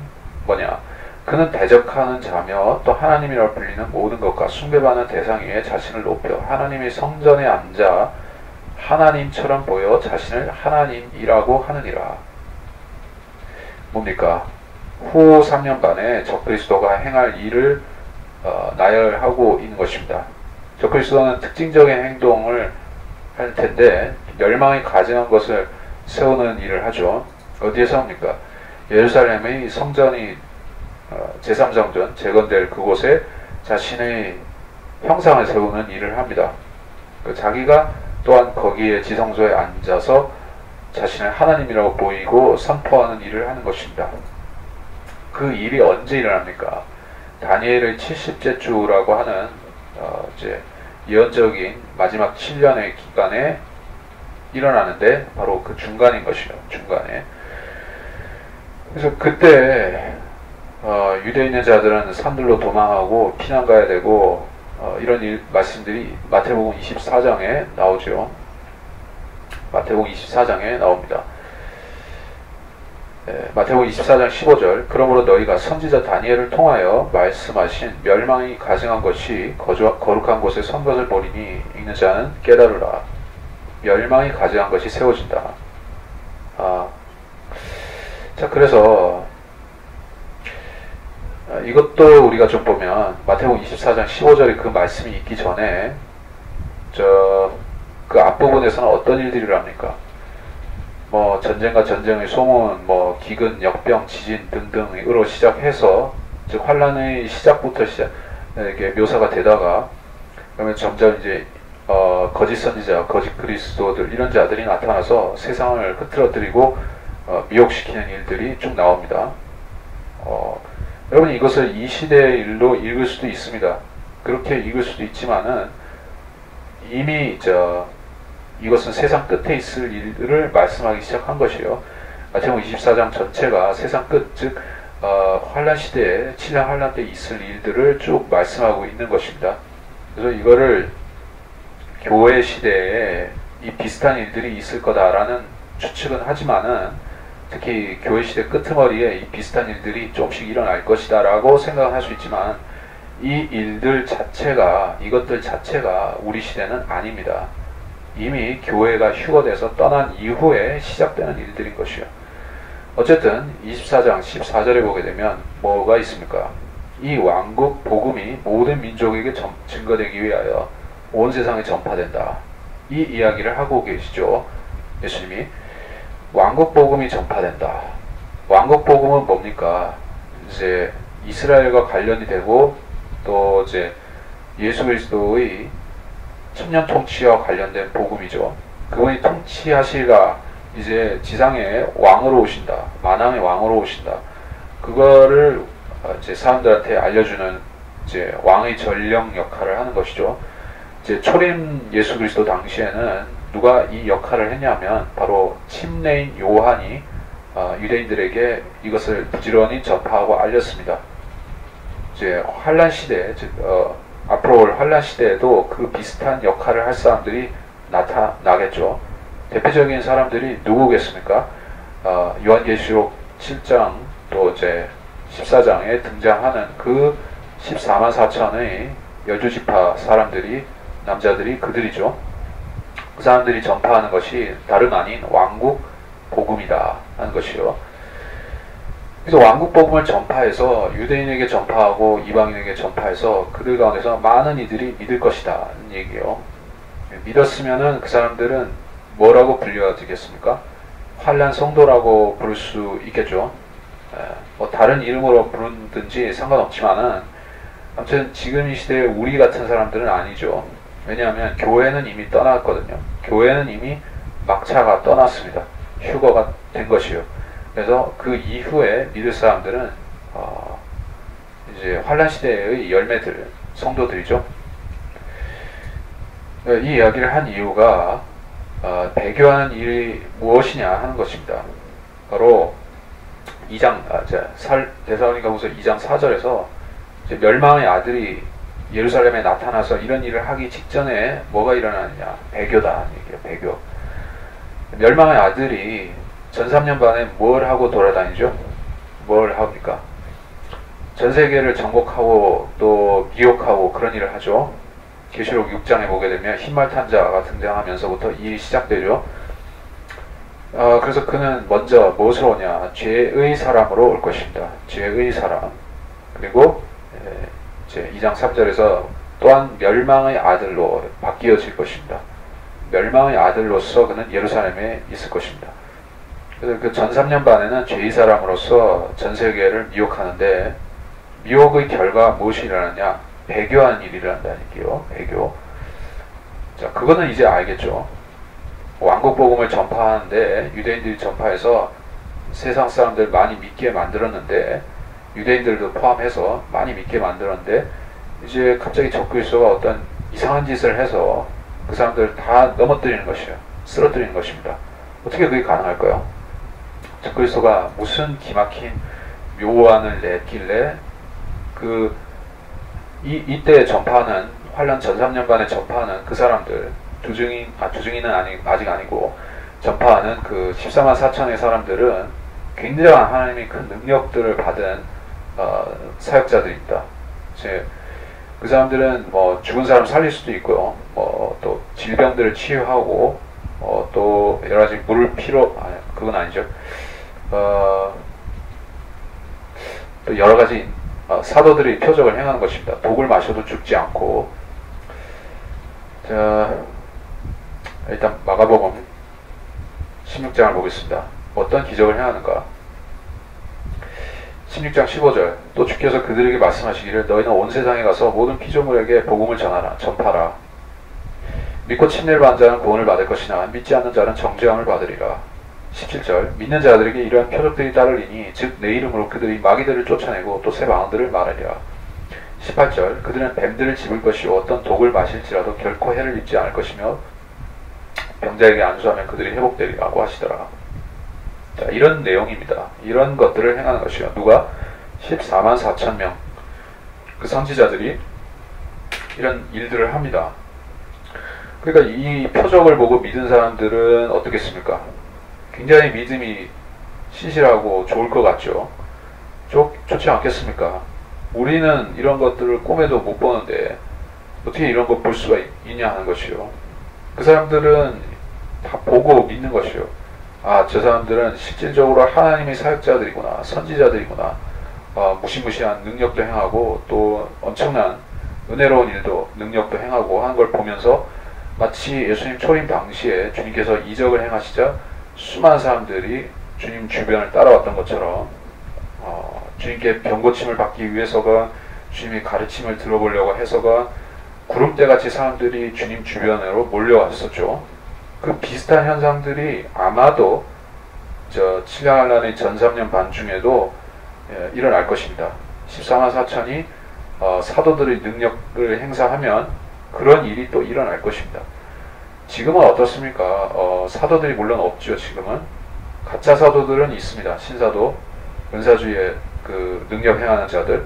Speaker 1: 뭐냐? 그는 대적하는 자며 또 하나님이라고 불리는 모든 것과 숭배받는 대상 위에 자신을 높여 하나님의 성전에 앉아 하나님처럼 보여 자신을 하나님이라고 하느니라. 뭡니까? 후 3년간에 적그리스도가 행할 일을 나열하고 있는 것입니다. 적그리스도는 특징적인 행동을 할 텐데 멸망이 가증한 것을 세우는 일을 하죠. 어디에서 합니까? 예루살렘의 성전이 제3성전 재건될 그곳에 자신의 형상을 세우는 일을 합니다. 자기가 또한 거기에 지성소에 앉아서 자신을 하나님이라고 보이고 선포하는 일을 하는 것입니다. 그 일이 언제 일어납니까? 다니엘의 70째 주라고 하는 이제 예언적인 마지막 7년의 기간에 일어나는데 바로 그 중간인 것이죠. 중간에. 그래서 그때 유대에 있는 자들은 산들로 도망하고 피난 가야 되고 이런 말씀들이 마태복음 24장에 나오죠. 마태복음 24장에 나옵니다. 마태복음 24장 15절 그러므로 너희가 선지자 다니엘을 통하여 말씀하신 멸망이 가증한 것이 거룩한 곳에 선 것을 보리니 읽는 자는 깨달으라. 멸망이 가증한 것이 세워진다. 자, 그래서 이것도 우리가 좀 보면 마태복음 24장 15절에 그 말씀이 있기 전에 그 앞부분에서는 어떤 일들이 일어납니까? 뭐 전쟁과 전쟁의 소문, 뭐 기근, 역병, 지진 등등으로 시작해서 즉 환란의 시작부터 이렇게 묘사가 되다가 그러면 점점 이제 거짓 선지자, 거짓 그리스도들 이런 자들이 나타나서 세상을 흐트러뜨리고 미혹시키는 일들이 쭉 나옵니다. 여러분 이것을 이 시대의 일로 읽을 수도 있습니다. 그렇게 읽을 수도 있지만은 이미 이것은 세상 끝에 있을 일을 말씀하기 시작한 것이요. 마태복음 24장 전체가 세상 끝, 즉 환란 시대에 7년 환란 때 있을 일들을 쭉 말씀하고 있는 것입니다. 그래서 이거를 교회 시대에 이 비슷한 일들이 있을 거다라는 추측은 하지만은 특히 교회 시대 끄트머리에 이 비슷한 일들이 조금씩 일어날 것이다 라고 생각을 할 수 있지만 이 일들 자체가, 이것들 자체가 우리 시대는 아닙니다. 이미 교회가 휴거돼서 떠난 이후에 시작되는 일들인 것이요. 어쨌든 24장 14절에 보게 되면 뭐가 있습니까? 이 왕국 복음이 모든 민족에게 증거되기 위하여 온 세상에 전파된다. 이 이야기를 하고 계시죠. 예수님이 왕국 복음이 전파된다. 왕국 복음은 뭡니까? 이제 이스라엘과 관련이 되고 또 이제 예수 그리스도의 천년 통치와 관련된 복음이죠. 그분이 통치하시가 이제 지상에 왕으로 오신다. 만왕의 왕으로 오신다. 그거를 이제 사람들한테 알려주는 이제 왕의 전령 역할을 하는 것이죠. 이제 초림 예수 그리스도 당시에는 누가 이 역할을 했냐면 바로 침례인 요한이 유대인들에게 이것을 부지런히 전파하고 알렸습니다. 이제 환란 시대, 즉 앞으로 올 환란 시대에도 그 비슷한 역할을 할 사람들이 나타나겠죠. 대표적인 사람들이 누구겠습니까? 요한계시록 7장 또 이제 14장에 등장하는 그 14만 4천의 열두지파 사람들이, 남자들이 그들이죠. 그 사람들이 전파하는 것이 다름 아닌 왕국 복음이다 하는 것이요. 그래서 왕국 복음을 전파해서 유대인에게 전파하고 이방인에게 전파해서 그들 가운데서 많은 이들이 믿을 것이다 하는 얘기예요. 믿었으면은 그 사람들은 뭐라고 불려지겠습니까? 환란 성도라고 부를 수 있겠죠. 뭐 다른 이름으로 부르든지 상관없지만은 아무튼 지금 이 시대에 우리 같은 사람들은 아니죠. 왜냐하면 교회는 이미 떠났거든요. 교회는 이미 막차가 떠났습니다. 휴거가 된 것이요. 그래서 그 이후에 믿을 사람들은 이제 환란 시대의 열매들, 성도들이죠. 이 이야기를 한 이유가 배교하는 일이 무엇이냐 하는 것입니다. 바로 2장, 데살로니가후서 2장 4절에서 멸망의 아들이 예루살렘에 나타나서 이런 일을 하기 직전에 뭐가 일어나느냐? 배교다. 얘기예요. 배교. 멸망의 아들이 전 3년 반에 뭘 하고 돌아다니죠? 뭘 합니까? 전 세계를 정복하고 또 미혹하고 그런 일을 하죠. 계시록 6장에 보게 되면 흰말 탄 자가 등장하면서부터 이 일이 시작되죠. 그래서 그는 먼저 무엇으로 오냐? 죄의 사람으로 올 것입니다. 죄의 사람. 그리고 이제 2장 3절에서 또한 멸망의 아들로 바뀌어질 것입니다. 멸망의 아들로서 그는 예루살렘에 있을 것입니다. 그래서 그 전 3년 반에는 죄의 사람으로서 전 세계를 미혹하는데, 미혹의 결과 무엇이 일어나냐? 배교하는 일이 일어난다는 얘기요. 배교. 자, 그거는 이제 알겠죠. 왕국 복음을 전파하는데 유대인들이 전파해서 세상 사람들 많이 믿게 만들었는데, 유대인들도 포함해서 많이 믿게 만들었는데, 이제 갑자기 적그리스도가 어떤 이상한 짓을 해서 그 사람들을 다 넘어뜨리는 것이에요. 쓰러뜨리는 것입니다. 어떻게 그게 가능할까요? 적그리스도가 무슨 기막힌 묘안을 냈길래 이때 전파하는, 환란 전 3년 반에 전파하는 그 사람들, 두중인은 아직 아니고 전파하는 그 14만 4천의 사람들은 굉장한 하나님의 큰 능력들을 받은 사역자들입니다. 그 사람들은 뭐 죽은 사람 살릴 수도 있고요, 뭐 또 질병들을 치유하고, 또 여러 가지 물을 그건 아니죠. 또 여러 가지 사도들이 표적을 행하는 것입니다. 독을 마셔도 죽지 않고. 자, 일단 마가복음 16장을 보겠습니다. 어떤 기적을 행하는가? 16장 15절. 또 주께서 그들에게 말씀하시기를 너희는 온 세상에 가서 모든 피조물에게 복음을 전파라. 믿고 침례를 받은 자는 구원을 받을 것이나 믿지 않는 자는 정죄함을 받으리라. 17절. 믿는 자들에게 이러한 표적들이 따르리니 즉 내 이름으로 그들이 마귀들을 쫓아내고 또 새 방언들을 말하리라. 18절. 그들은 뱀들을 집을 것이요 어떤 독을 마실지라도 결코 해를 입지 않을 것이며 병자에게 안수하면 그들이 회복되리라고 하시더라. 자, 이런 내용입니다. 이런 것들을 행하는 것이요. 누가? 14만 4천 명 그 선지자들이 이런 일들을 합니다. 그러니까 이 표적을 보고 믿은 사람들은 어떻겠습니까? 굉장히 믿음이 신실하고 좋을 것 같죠. 좋지 않겠습니까? 우리는 이런 것들을 꿈에도 못 보는데 어떻게 이런 거 볼 수가 있냐 하는 것이요. 그 사람들은 다 보고 믿는 것이요. 저 사람들은 실질적으로 하나님의 사역자들이구나, 선지자들이구나, 무시무시한 능력도 행하고 또 엄청난 은혜로운 일도, 능력도 행하고 하는 걸 보면서 마치 예수님 초림 당시에 주님께서 이적을 행하시자 수많은 사람들이 주님 주변을 따라왔던 것처럼 주님께 병고침을 받기 위해서가, 주님의 가르침을 들어보려고 해서가 구름대같이 사람들이 주님 주변으로 몰려왔었죠. 그 비슷한 현상들이 아마도 7년의 전 3년 반 중에도 일어날 것입니다. 14만 4천이 사도들의 능력을 행사하면 그런 일이 또 일어날 것입니다. 지금은 어떻습니까? 사도들이 물론 없죠. 지금은 가짜 사도들은 있습니다. 신사도, 은사주의의 그 능력 행하는 자들,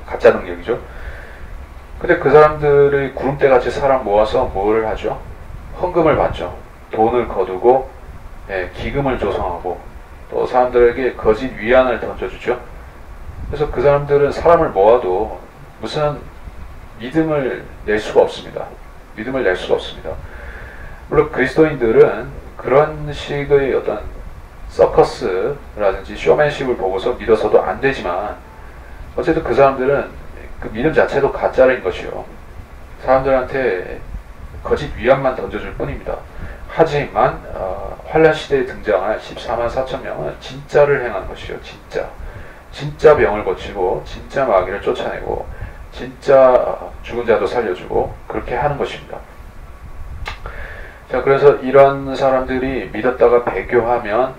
Speaker 1: 가짜 능력이죠. 근데 그 사람들의 구름대같이 사람 모아서 뭐를 하죠? 헌금을 받죠. 돈을 거두고 기금을 조성하고 또 사람들에게 거짓 위안을 던져주죠. 그래서 그 사람들은 사람을 모아도 무슨 믿음을 낼 수가 없습니다. 믿음을 낼 수가 없습니다. 물론 그리스도인들은 그런 식의 어떤 서커스라든지 쇼맨십을 보고서 믿어서도 안 되지만 어쨌든 그 사람들은 그 믿음 자체도 가짜인 것이요. 사람들한테 거짓 위안만 던져줄 뿐입니다. 하지만 환란 시대에 등장할 14만 4천 명은 진짜를 행하는 것이요. 진짜 병을 고치고 진짜 마귀를 쫓아내고 진짜 죽은 자도 살려주고 그렇게 하는 것입니다. 자, 그래서 이런 사람들이 믿었다가 배교하면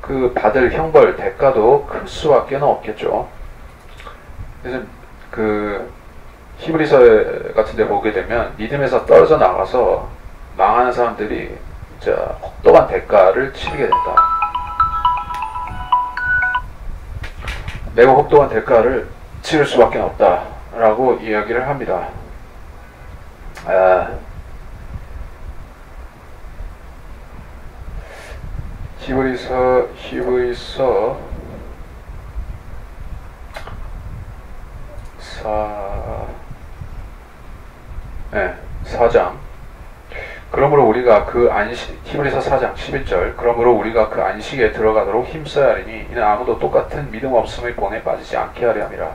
Speaker 1: 그 받을 형벌, 대가도 클 수밖에 없겠죠. 그래서 그 히브리서 같은 데 보게 되면 믿음에서 떨어져 나가서 망하는 사람들이 진짜 혹독한 대가를 치르게 된다. 매우 혹독한 대가를 치를 수밖에 없다 라고 이야기를 합니다. 히브리서 4장. 그러므로 우리가 그 안식, 히브리서 4장 11절, 그러므로 우리가 그 안식에 들어가도록 힘써야 하리니 이는 아무도 똑같은 믿음 없음의 본에 빠지지 않게 하려 함이라.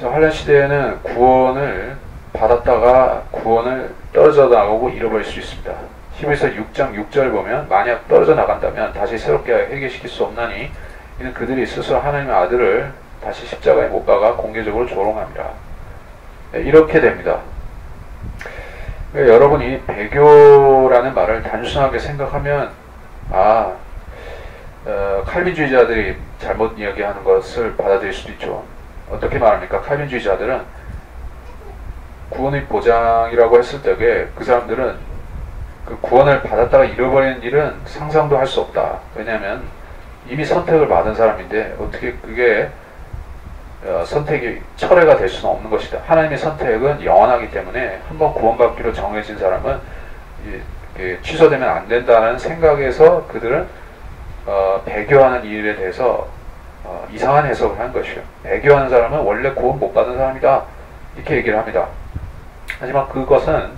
Speaker 1: 환란 시대에는 구원을 받았다가 구원을 떨어져 나가고 잃어버릴 수 있습니다. 히브리서 6장 6절 보면 만약 떨어져 나간다면 다시 새롭게 회개시킬 수 없나니 이는 그들이 스스로 하나님의 아들을 다시 십자가에 못 박아 공개적으로 조롱합니다. 이렇게 됩니다. 여러분이 배교라는 말을 단순하게 생각하면 칼빈주의자들이 잘못 이야기하는 것을 받아들일 수도 있죠. 어떻게 말합니까? 칼빈주의자들은 구원의 보장이라고 했을 때에 그 사람들은 그 구원을 받았다가 잃어버리는 일은 상상도 할 수 없다. 왜냐하면 이미 선택을 받은 사람인데 어떻게 그게 선택이 철회가 될 수는 없는 것이다. 하나님의 선택은 영원하기 때문에 한번 구원받기로 정해진 사람은 취소되면 안 된다는 생각에서 그들은 배교하는 일에 대해서 이상한 해석을 한 것이요. 배교하는 사람은 원래 구원 못 받은 사람이다. 이렇게 얘기를 합니다. 하지만 그것은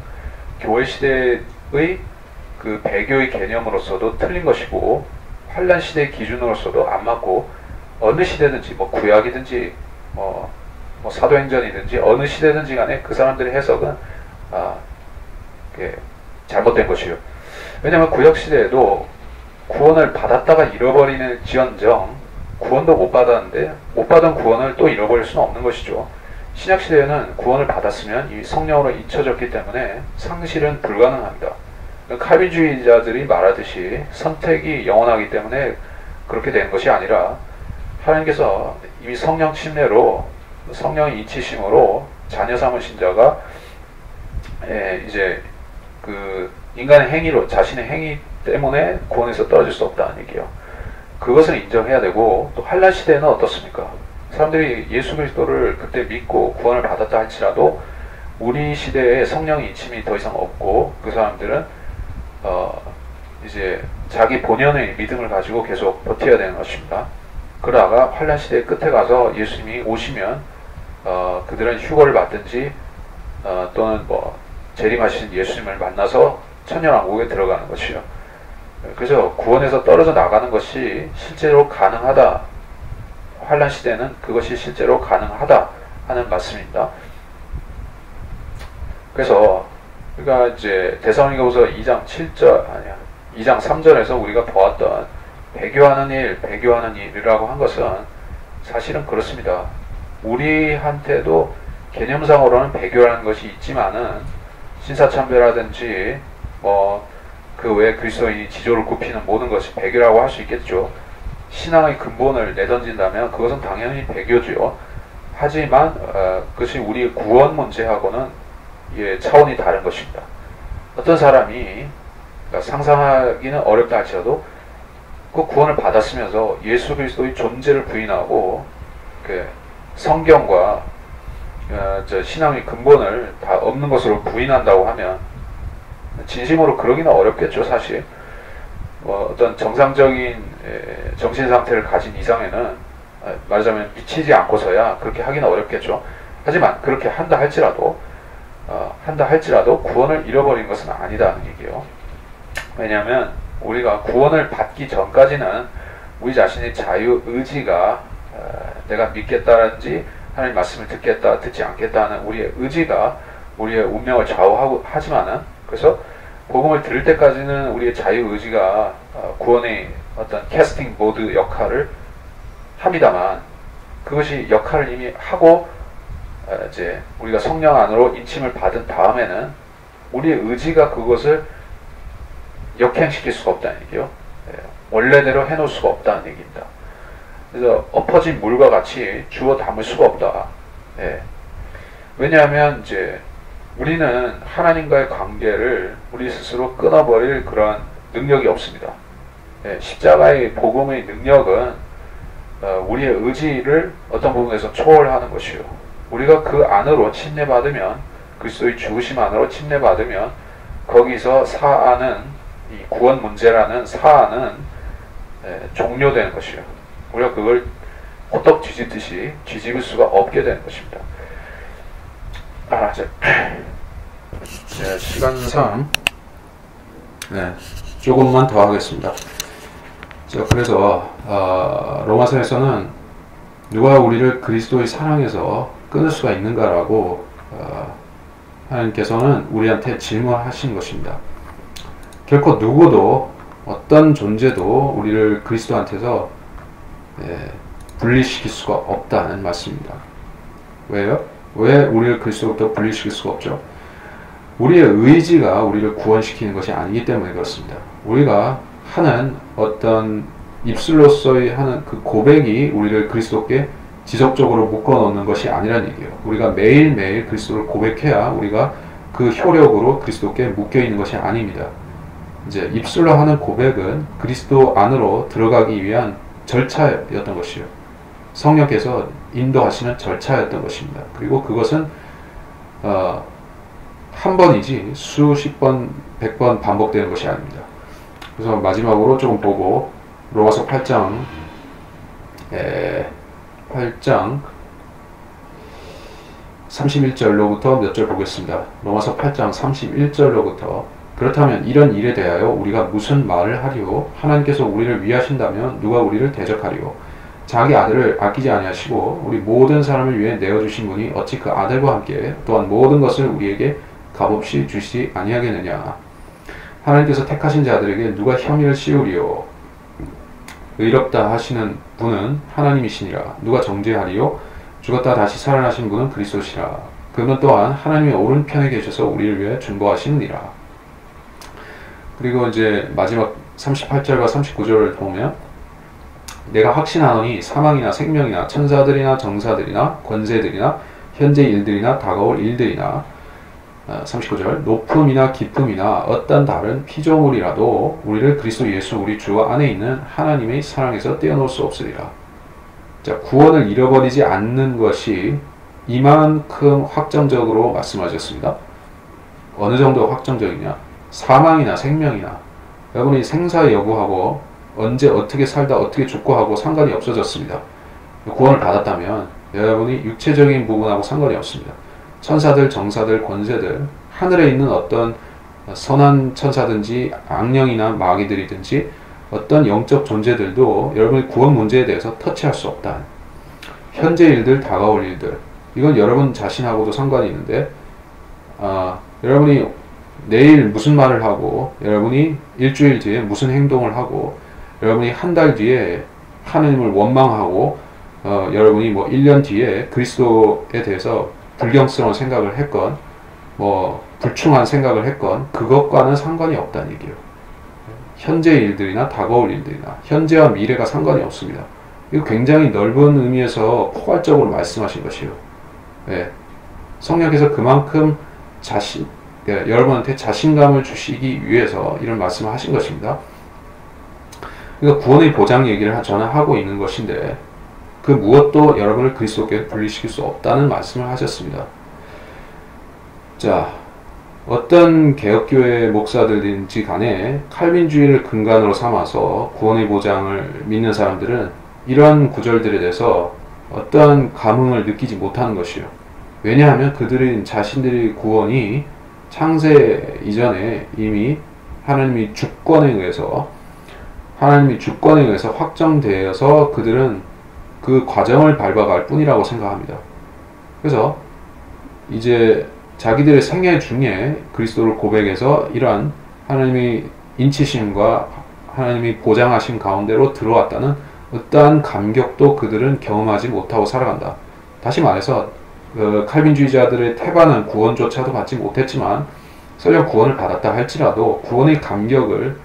Speaker 1: 교회 시대의 그 배교의 개념으로서도 틀린 것이고 환란 시대의 기준으로서도 안 맞고 어느 시대든지 구약이든지 사도행전이든지 어느 시대든지 간에 그 사람들의 해석은 잘못된 것이요. 왜냐하면 구약 시대에도 구원을 받았다가 잃어버리는 지언정 구원도 못 받았는데 못 받은 구원을 또 잃어버릴 수는 없는 것이죠. 신약 시대에는 구원을 받았으면 이 성령으로 잊혀졌기 때문에 상실은 불가능합니다. 칼빈주의자들이 말하듯이 선택이 영원하기 때문에 그렇게 되는 것이 아니라 하나님께서 이미 성령 침례로 성령의 인치심으로 자녀 삼으신 자가 이제 그 인간의 행위로 자신의 행위 때문에 구원에서 떨어질 수 없다는 얘기예요. 그것을 인정해야 되고 또 환란 시대는 어떻습니까? 사람들이 예수 그리스도를 그때 믿고 구원을 받았다 할지라도 우리 시대에 성령의 인침이 더 이상 없고 그 사람들은 이제 자기 본연의 믿음을 가지고 계속 버텨야 되는 것입니다. 그러다가 환란 시대의 끝에 가서 예수님이 오시면 그들은 휴거를 받든지 또는 재림하신 예수님을 만나서 천년왕국에 들어가는 것이요. 그래서 구원에서 떨어져 나가는 것이 실제로 가능하다. 환란 시대는 그것이 실제로 가능하다 하는 말씀입니다. 그래서 우리가 이제 데살로니가후서 2장 3절에서 우리가 보았던 배교하는 일이라고 한 것은 사실은 그렇습니다. 우리한테도 개념상으로는 배교라는 것이 있지만은 신사참배라든지 그 외에 그리스도인이 지조를 굽히는 모든 것이 배교라고 할 수 있겠죠. 신앙의 근본을 내던진다면 그것은 당연히 배교죠. 하지만 그것이 우리의 구원 문제하고는 차원이 다른 것입니다. 어떤 사람이 그러니까 상상하기는 어렵다 할지라도 그 구원을 받았으면서 예수 그리스도의 존재를 부인하고 그 성경과 신앙의 근본을 다 없는 것으로 부인한다고 하면 진심으로 그러기는 어렵겠죠. 사실 어떤 정상적인 정신 상태를 가진 이상에는 말하자면 미치지 않고서야 그렇게 하기는 어렵겠죠. 하지만 그렇게 한다 할지라도 구원을 잃어버린 것은 아니다는 얘기예요. 왜냐하면 우리가 구원을 받기 전까지는 우리 자신의 자유의지가 내가 믿겠다든지 하나님 말씀을 듣겠다 듣지 않겠다 하는 우리의 의지가 우리의 운명을 좌우하고 하지만은, 그래서 복음을 들을 때까지는 우리의 자유의지가 구원의 어떤 캐스팅 보드 역할을 합니다만, 그것이 역할을 이미 하고 이제 우리가 성령 안으로 인침을 받은 다음에는 우리의 의지가 그것을 역행시킬 수가 없다는 얘기요. 원래대로 해놓을 수가 없다는 얘기입니다. 그래서 엎어진 물과 같이 주워 담을 수가 없다. 왜냐하면 이제 우리는 하나님과의 관계를 우리 스스로 끊어버릴 그런 능력이 없습니다. 십자가의 복음의 능력은 우리의 의지를 어떤 부분에서 초월하는 것이요. 우리가 그 안으로 침례받으면, 그리스도의 죽으심 안으로 침례받으면 거기서 사안은, 이 구원 문제라는 사안은 종료되는 것이요. 우리가 그걸 호떡 뒤집듯이 뒤집을 수가 없게 되는 것입니다. 시간상 조금만 더 하겠습니다. 자, 그래서 로마서에서는 누가 우리를 그리스도의 사랑에서 끊을 수가 있는가라고 하나님께서는 우리한테 질문하신 것입니다. 결코 누구도 어떤 존재도 우리를 그리스도한테서 분리시킬 수가 없다는 말씀입니다. 왜요? 왜 우리를 그리스도부터 분리시킬 수가 없죠? 우리의 의지가 우리를 구원시키는 것이 아니기 때문에 그렇습니다. 우리가 하는 어떤 입술로서의 하는 그 고백이 우리를 그리스도께 지속적으로 묶어놓는 것이 아니라는 얘기예요. 우리가 매일매일 그리스도를 고백해야 우리가 그 효력으로 그리스도께 묶여있는 것이 아닙니다. 이제 입술로 하는 고백은 그리스도 안으로 들어가기 위한 절차였던 것이요. 성령께서 인도하시는 절차였던 것입니다. 그리고 그것은 한 번이지 수십 번, 100번 반복되는 것이 아닙니다. 그래서 마지막으로 조금 보고 로마서 8장 31절로부터 몇 절 보겠습니다. 로마서 8장 31절로부터 그렇다면 이런 일에 대하여 우리가 무슨 말을 하리요? 하나님께서 우리를 위하신다면 누가 우리를 대적하리요? 자기 아들을 아끼지 아니하시고 우리 모든 사람을 위해 내어주신 분이 어찌 그 아들과 함께 또한 모든 것을 우리에게 값없이 주시지 아니하겠느냐? 하나님께서 택하신 자들에게 누가 혐의를 씌우리요? 의롭다 하시는 분은 하나님이시니라. 누가 정죄하리요? 죽었다 다시 살아나신 분은 그리스도시라. 그분 또한 하나님의 오른편에 계셔서 우리를 위해 중보하시느니라. 그리고 이제 마지막 38절과 39절을 보면 내가 확신하노니 사망이나 생명이나 천사들이나 정사들이나 권세들이나 현재 일들이나 다가올 일들이나 39절 높음이나 깊음이나 어떤 다른 피조물이라도 우리를 그리스도 예수 우리 주 안에 있는 하나님의 사랑에서 떼어놓을 수 없으리라. 자, 구원을 잃어버리지 않는 것이 이만큼 확정적으로 말씀하셨습니다. 어느 정도 확정적이냐? 사망이나 생명이나 여러분이 생사 여부하고 언제 어떻게 살다 어떻게 죽고 하고 상관이 없어졌습니다. 구원을 받았다면 여러분이 육체적인 부분하고 상관이 없습니다. 천사들, 정사들, 권세들, 하늘에 있는 어떤 선한 천사든지 악령이나 마귀들이든지 어떤 영적 존재들도 여러분의 구원 문제에 대해서 터치할 수 없다. 현재 일들, 다가올 일들, 이건 여러분 자신하고도 상관이 있는데 여러분이 내일 무슨 말을 하고 여러분이 일주일 뒤에 무슨 행동을 하고 여러분이 한 달 뒤에 하나님을 원망하고 여러분이 뭐 1년 뒤에 그리스도에 대해서 불경스러운 생각을 했건 뭐 불충한 생각을 했건 그것과는 상관이 없다는 얘기예요. 현재 일들이나 다가올 일들이나 현재와 미래가 상관이 없습니다. 이거 굉장히 넓은 의미에서 포괄적으로 말씀하신 것이에요. 성령께서 그만큼 그러니까 여러분한테 자신감을 주시기 위해서 이런 말씀을 하신 것입니다. 그러니까 구원의 보장 얘기를 저는 하고 있는 것인데 그 무엇도 여러분을 그리스도께 분리시킬 수 없다는 말씀을 하셨습니다. 자, 어떤 개혁교회 목사들인지 간에 칼빈주의를 근간으로 삼아서 구원의 보장을 믿는 사람들은 이러한 구절들에 대해서 어떠한 감흥을 느끼지 못하는 것이요. 왜냐하면 그들은 자신들의 구원이 창세 이전에 이미 하나님의 주권에 의해서 확정되어서 그들은 그 과정을 밟아갈 뿐이라고 생각합니다. 그래서 이제 자기들의 생애 중에 그리스도를 고백해서 이러한 하나님의 인치심과 하나님의 보장하신 가운데로 들어왔다는 어떠한 감격도 그들은 경험하지 못하고 살아간다. 다시 말해서 칼빈주의자들의 태반은 구원조차도 받지 못했지만 설령 구원을 받았다 할지라도 구원의 감격을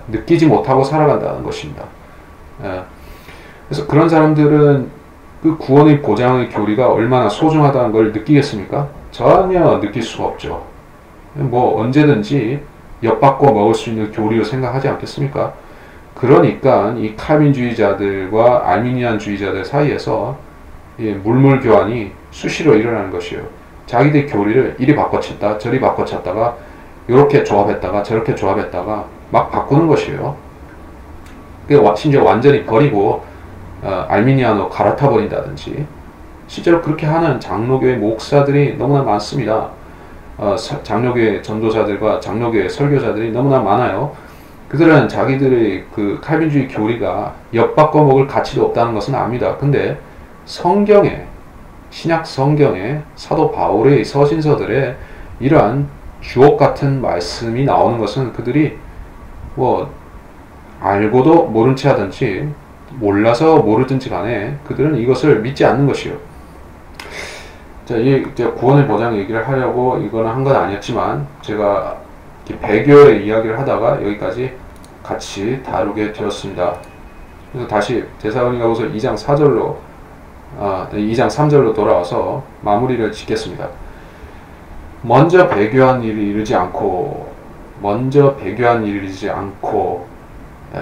Speaker 1: 느끼지 못하고 살아간다는 것입니다. 그래서 그런 사람들은 그 구원의 보장의 교리가 얼마나 소중하다는 걸 느끼겠습니까? 전혀 느낄 수가 없죠. 뭐 언제든지 엿바꿔 먹을 수 있는 교리로 생각하지 않겠습니까? 그러니까 이 칼빈주의자들과 알미니안주의자들 사이에서 물물 교환이 수시로 일어나는 것이에요. 자기들 교리를 이리 바꿔쳤다 저리 바꿔쳤다가 이렇게 조합했다가 저렇게 조합했다가 막 바꾸는 것이에요. 심지어 완전히 버리고 알미니안으로 갈아타 버린다든지 실제로 그렇게 하는 장로교회 목사들이 너무나 많습니다. 장로교회 전도자들과 장로교회 설교자들이 너무나 많아요. 그들은 자기들의 그 칼빈주의 교리가 엿바꿔 먹을 가치도 없다는 것은 압니다. 근데 성경에, 신약 성경에 사도 바울의 서신서들에 이러한 주옥 같은 말씀이 나오는 것은 그들이 뭐 알고도 모른 채 하든지 몰라서 모르든지 간에 그들은 이것을 믿지 않는 것이요. 자, 이제 구원의 보장 얘기를 하려고 이거는 한 건 아니었지만 제가 배교의 이야기를 하다가 여기까지 같이 다루게 되었습니다. 그래서 다시 데살로니가후서 2장 4절로 2장 3절로 돌아와서 마무리를 짓겠습니다. 먼저 배교한 일이 이르지 않고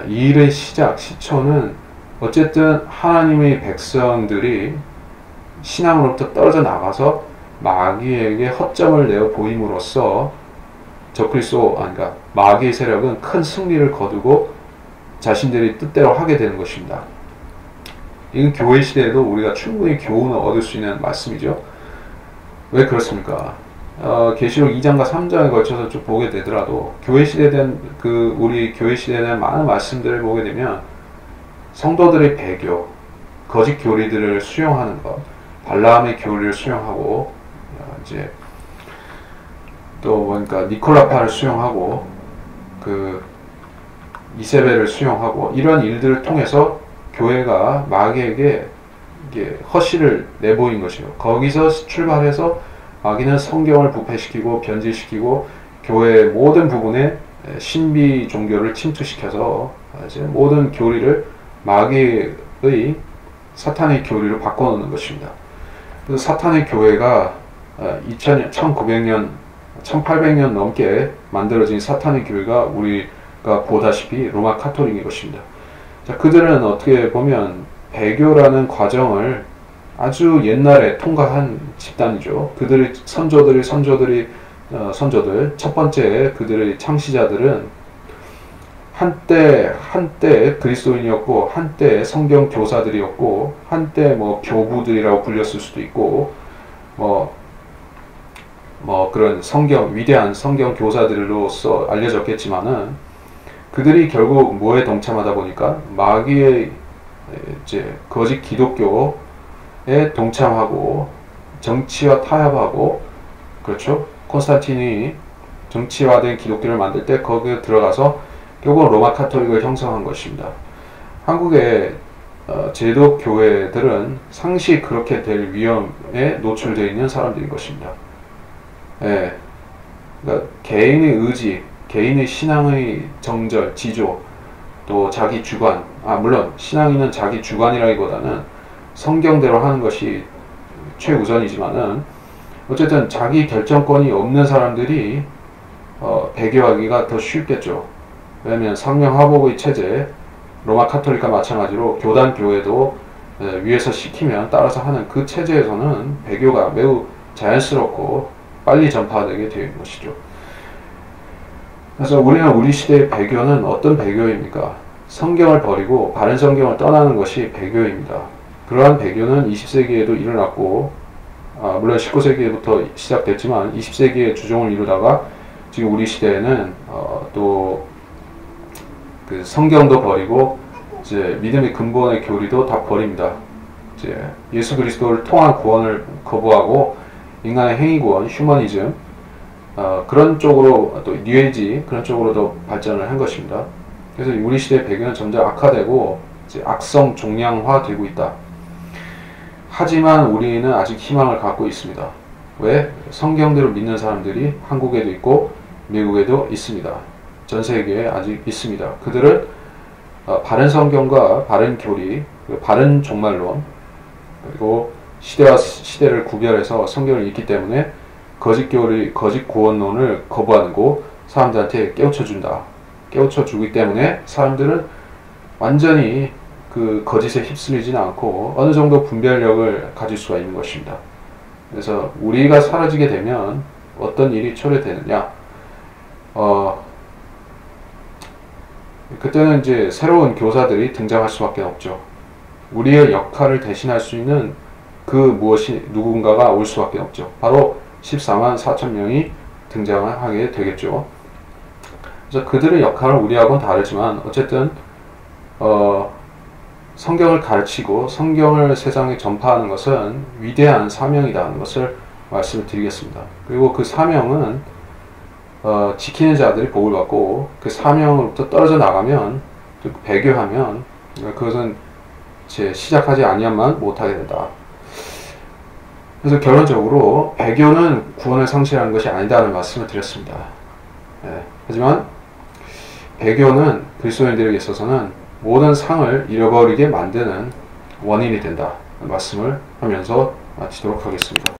Speaker 1: 이 일의 시작, 시초는 어쨌든 하나님의 백성들이 신앙으로부터 떨어져 나가서 마귀에게 허점을 내어 보임으로써 그러니까 마귀의 세력은 큰 승리를 거두고 자신들이 뜻대로 하게 되는 것입니다. 이건 교회 시대에도 우리가 충분히 교훈을 얻을 수 있는 말씀이죠. 왜 그렇습니까? 계시록 2장과 3장에 걸쳐서 쭉 보게 되더라도 교회 시대에 대한 우리 교회 시대에 대한 많은 말씀들을 보게 되면 성도들의 배교, 거짓 교리들을 수용하는 것, 발라함의 교리를 수용하고 이제 또 뭔가 니콜라파를 수용하고 이세벨을 수용하고 이런 일들을 통해서 교회가 마귀에게 허실을 내보인 것이요. 거기서 출발해서 마귀는 성경을 부패시키고 변질시키고 교회의 모든 부분에 신비 종교를 침투시켜서 이제 모든 교리를 마귀의 사탄의 교리로 바꿔놓는 것입니다. 그래서 사탄의 교회가 1900년, 1800년 넘게 만들어진 사탄의 교회가 우리가 보다시피 로마 카톨릭인 것입니다. 자, 그들은 어떻게 보면 배교라는 과정을 아주 옛날에 통과한 집단이죠. 그들의 선조들, 첫 번째 그들의 창시자들은 한때 그리스도인이었고, 한때 성경 교사들이었고, 한때 뭐 교부들이라고 불렸을 수도 있고, 그런 위대한 성경 교사들로서 알려졌겠지만은, 그들이 결국 뭐에 동참하다 보니까 마귀의 이제 거짓 기독교에 동참하고 정치와 타협하고, 그렇죠? 콘스탄틴이 정치화된 기독교를 만들 때 거기에 들어가서 결국 로마 카톨릭을 형성한 것입니다. 한국의 제도 교회들은 상시 그렇게 될 위험에 노출되어 있는 사람들인 것입니다. 예, 그러니까 개인의 의지, 개인의 신앙의 정절, 지조, 또 자기 주관, 물론 신앙인은 자기 주관이라기보다는 성경대로 하는 것이 최우선이지만은 어쨌든 자기 결정권이 없는 사람들이 배교하기가 더 쉽겠죠. 왜냐하면 상명하복의 체제, 로마 카톨릭과 마찬가지로 교단 교회도 위에서 시키면 따라서 하는 그 체제에서는 배교가 매우 자연스럽고 빨리 전파되게 되는 것이죠. 그래서 우리는 우리 시대의 배교는 어떤 배교입니까? 성경을 버리고 바른 성경을 떠나는 것이 배교입니다. 그러한 배교는 20세기에도 일어났고, 물론 19세기부터 시작됐지만 20세기에 주종을 이루다가 지금 우리 시대에는 또 그 성경도 버리고 이제 믿음의 근본의 교리도 다 버립니다. 이제 예수 그리스도를 통한 구원을 거부하고 인간의 행위 구원, 휴머니즘 그런 쪽으로 또 뉴에이지 그런 쪽으로도 발전을 한 것입니다. 그래서 우리 시대의 배교는 점점 악화되고 이제 악성 종량화되고 있다. 하지만 우리는 아직 희망을 갖고 있습니다. 왜? 성경대로 믿는 사람들이 한국에도 있고 미국에도 있습니다. 전 세계에 아직 있습니다. 그들은 바른 성경과 바른 교리, 바른 종말론, 그리고 시대와 시대를 구별해서 성경을 읽기 때문에 거짓 교리, 거짓 구원론을 거부하고 사람들한테 깨우쳐준다. 깨우쳐주기 때문에 사람들은 완전히 그 거짓에 휩쓸리지는 않고 어느 정도 분별력을 가질 수가 있는 것입니다. 그래서 우리가 사라지게 되면 어떤 일이 초래되느냐? 그때는 이제 새로운 교사들이 등장할 수밖에 없죠. 우리의 역할을 대신할 수 있는 그 무엇이 누군가가 올 수밖에 없죠. 바로 14만 4천 명이 등장하게 되겠죠. 그래서 그들의 역할은 우리하고는 다르지만 어쨌든 성경을 가르치고 성경을 세상에 전파하는 것은 위대한 사명이라는 것을 말씀을 드리겠습니다. 그리고 그 사명은 지키는 자들이 복을 받고 그 사명으로부터 떨어져 나가면 배교하면 그것은 시작하지 아니하면 못하게 된다. 그래서 결론적으로 배교는 구원을 상실하는 것이 아니다라는 말씀을 드렸습니다. 하지만 배교는 그리스도인들에게 있어서는 모든 상을 잃어버리게 만드는 원인이 된다. 말씀을 하면서 마치도록 하겠습니다.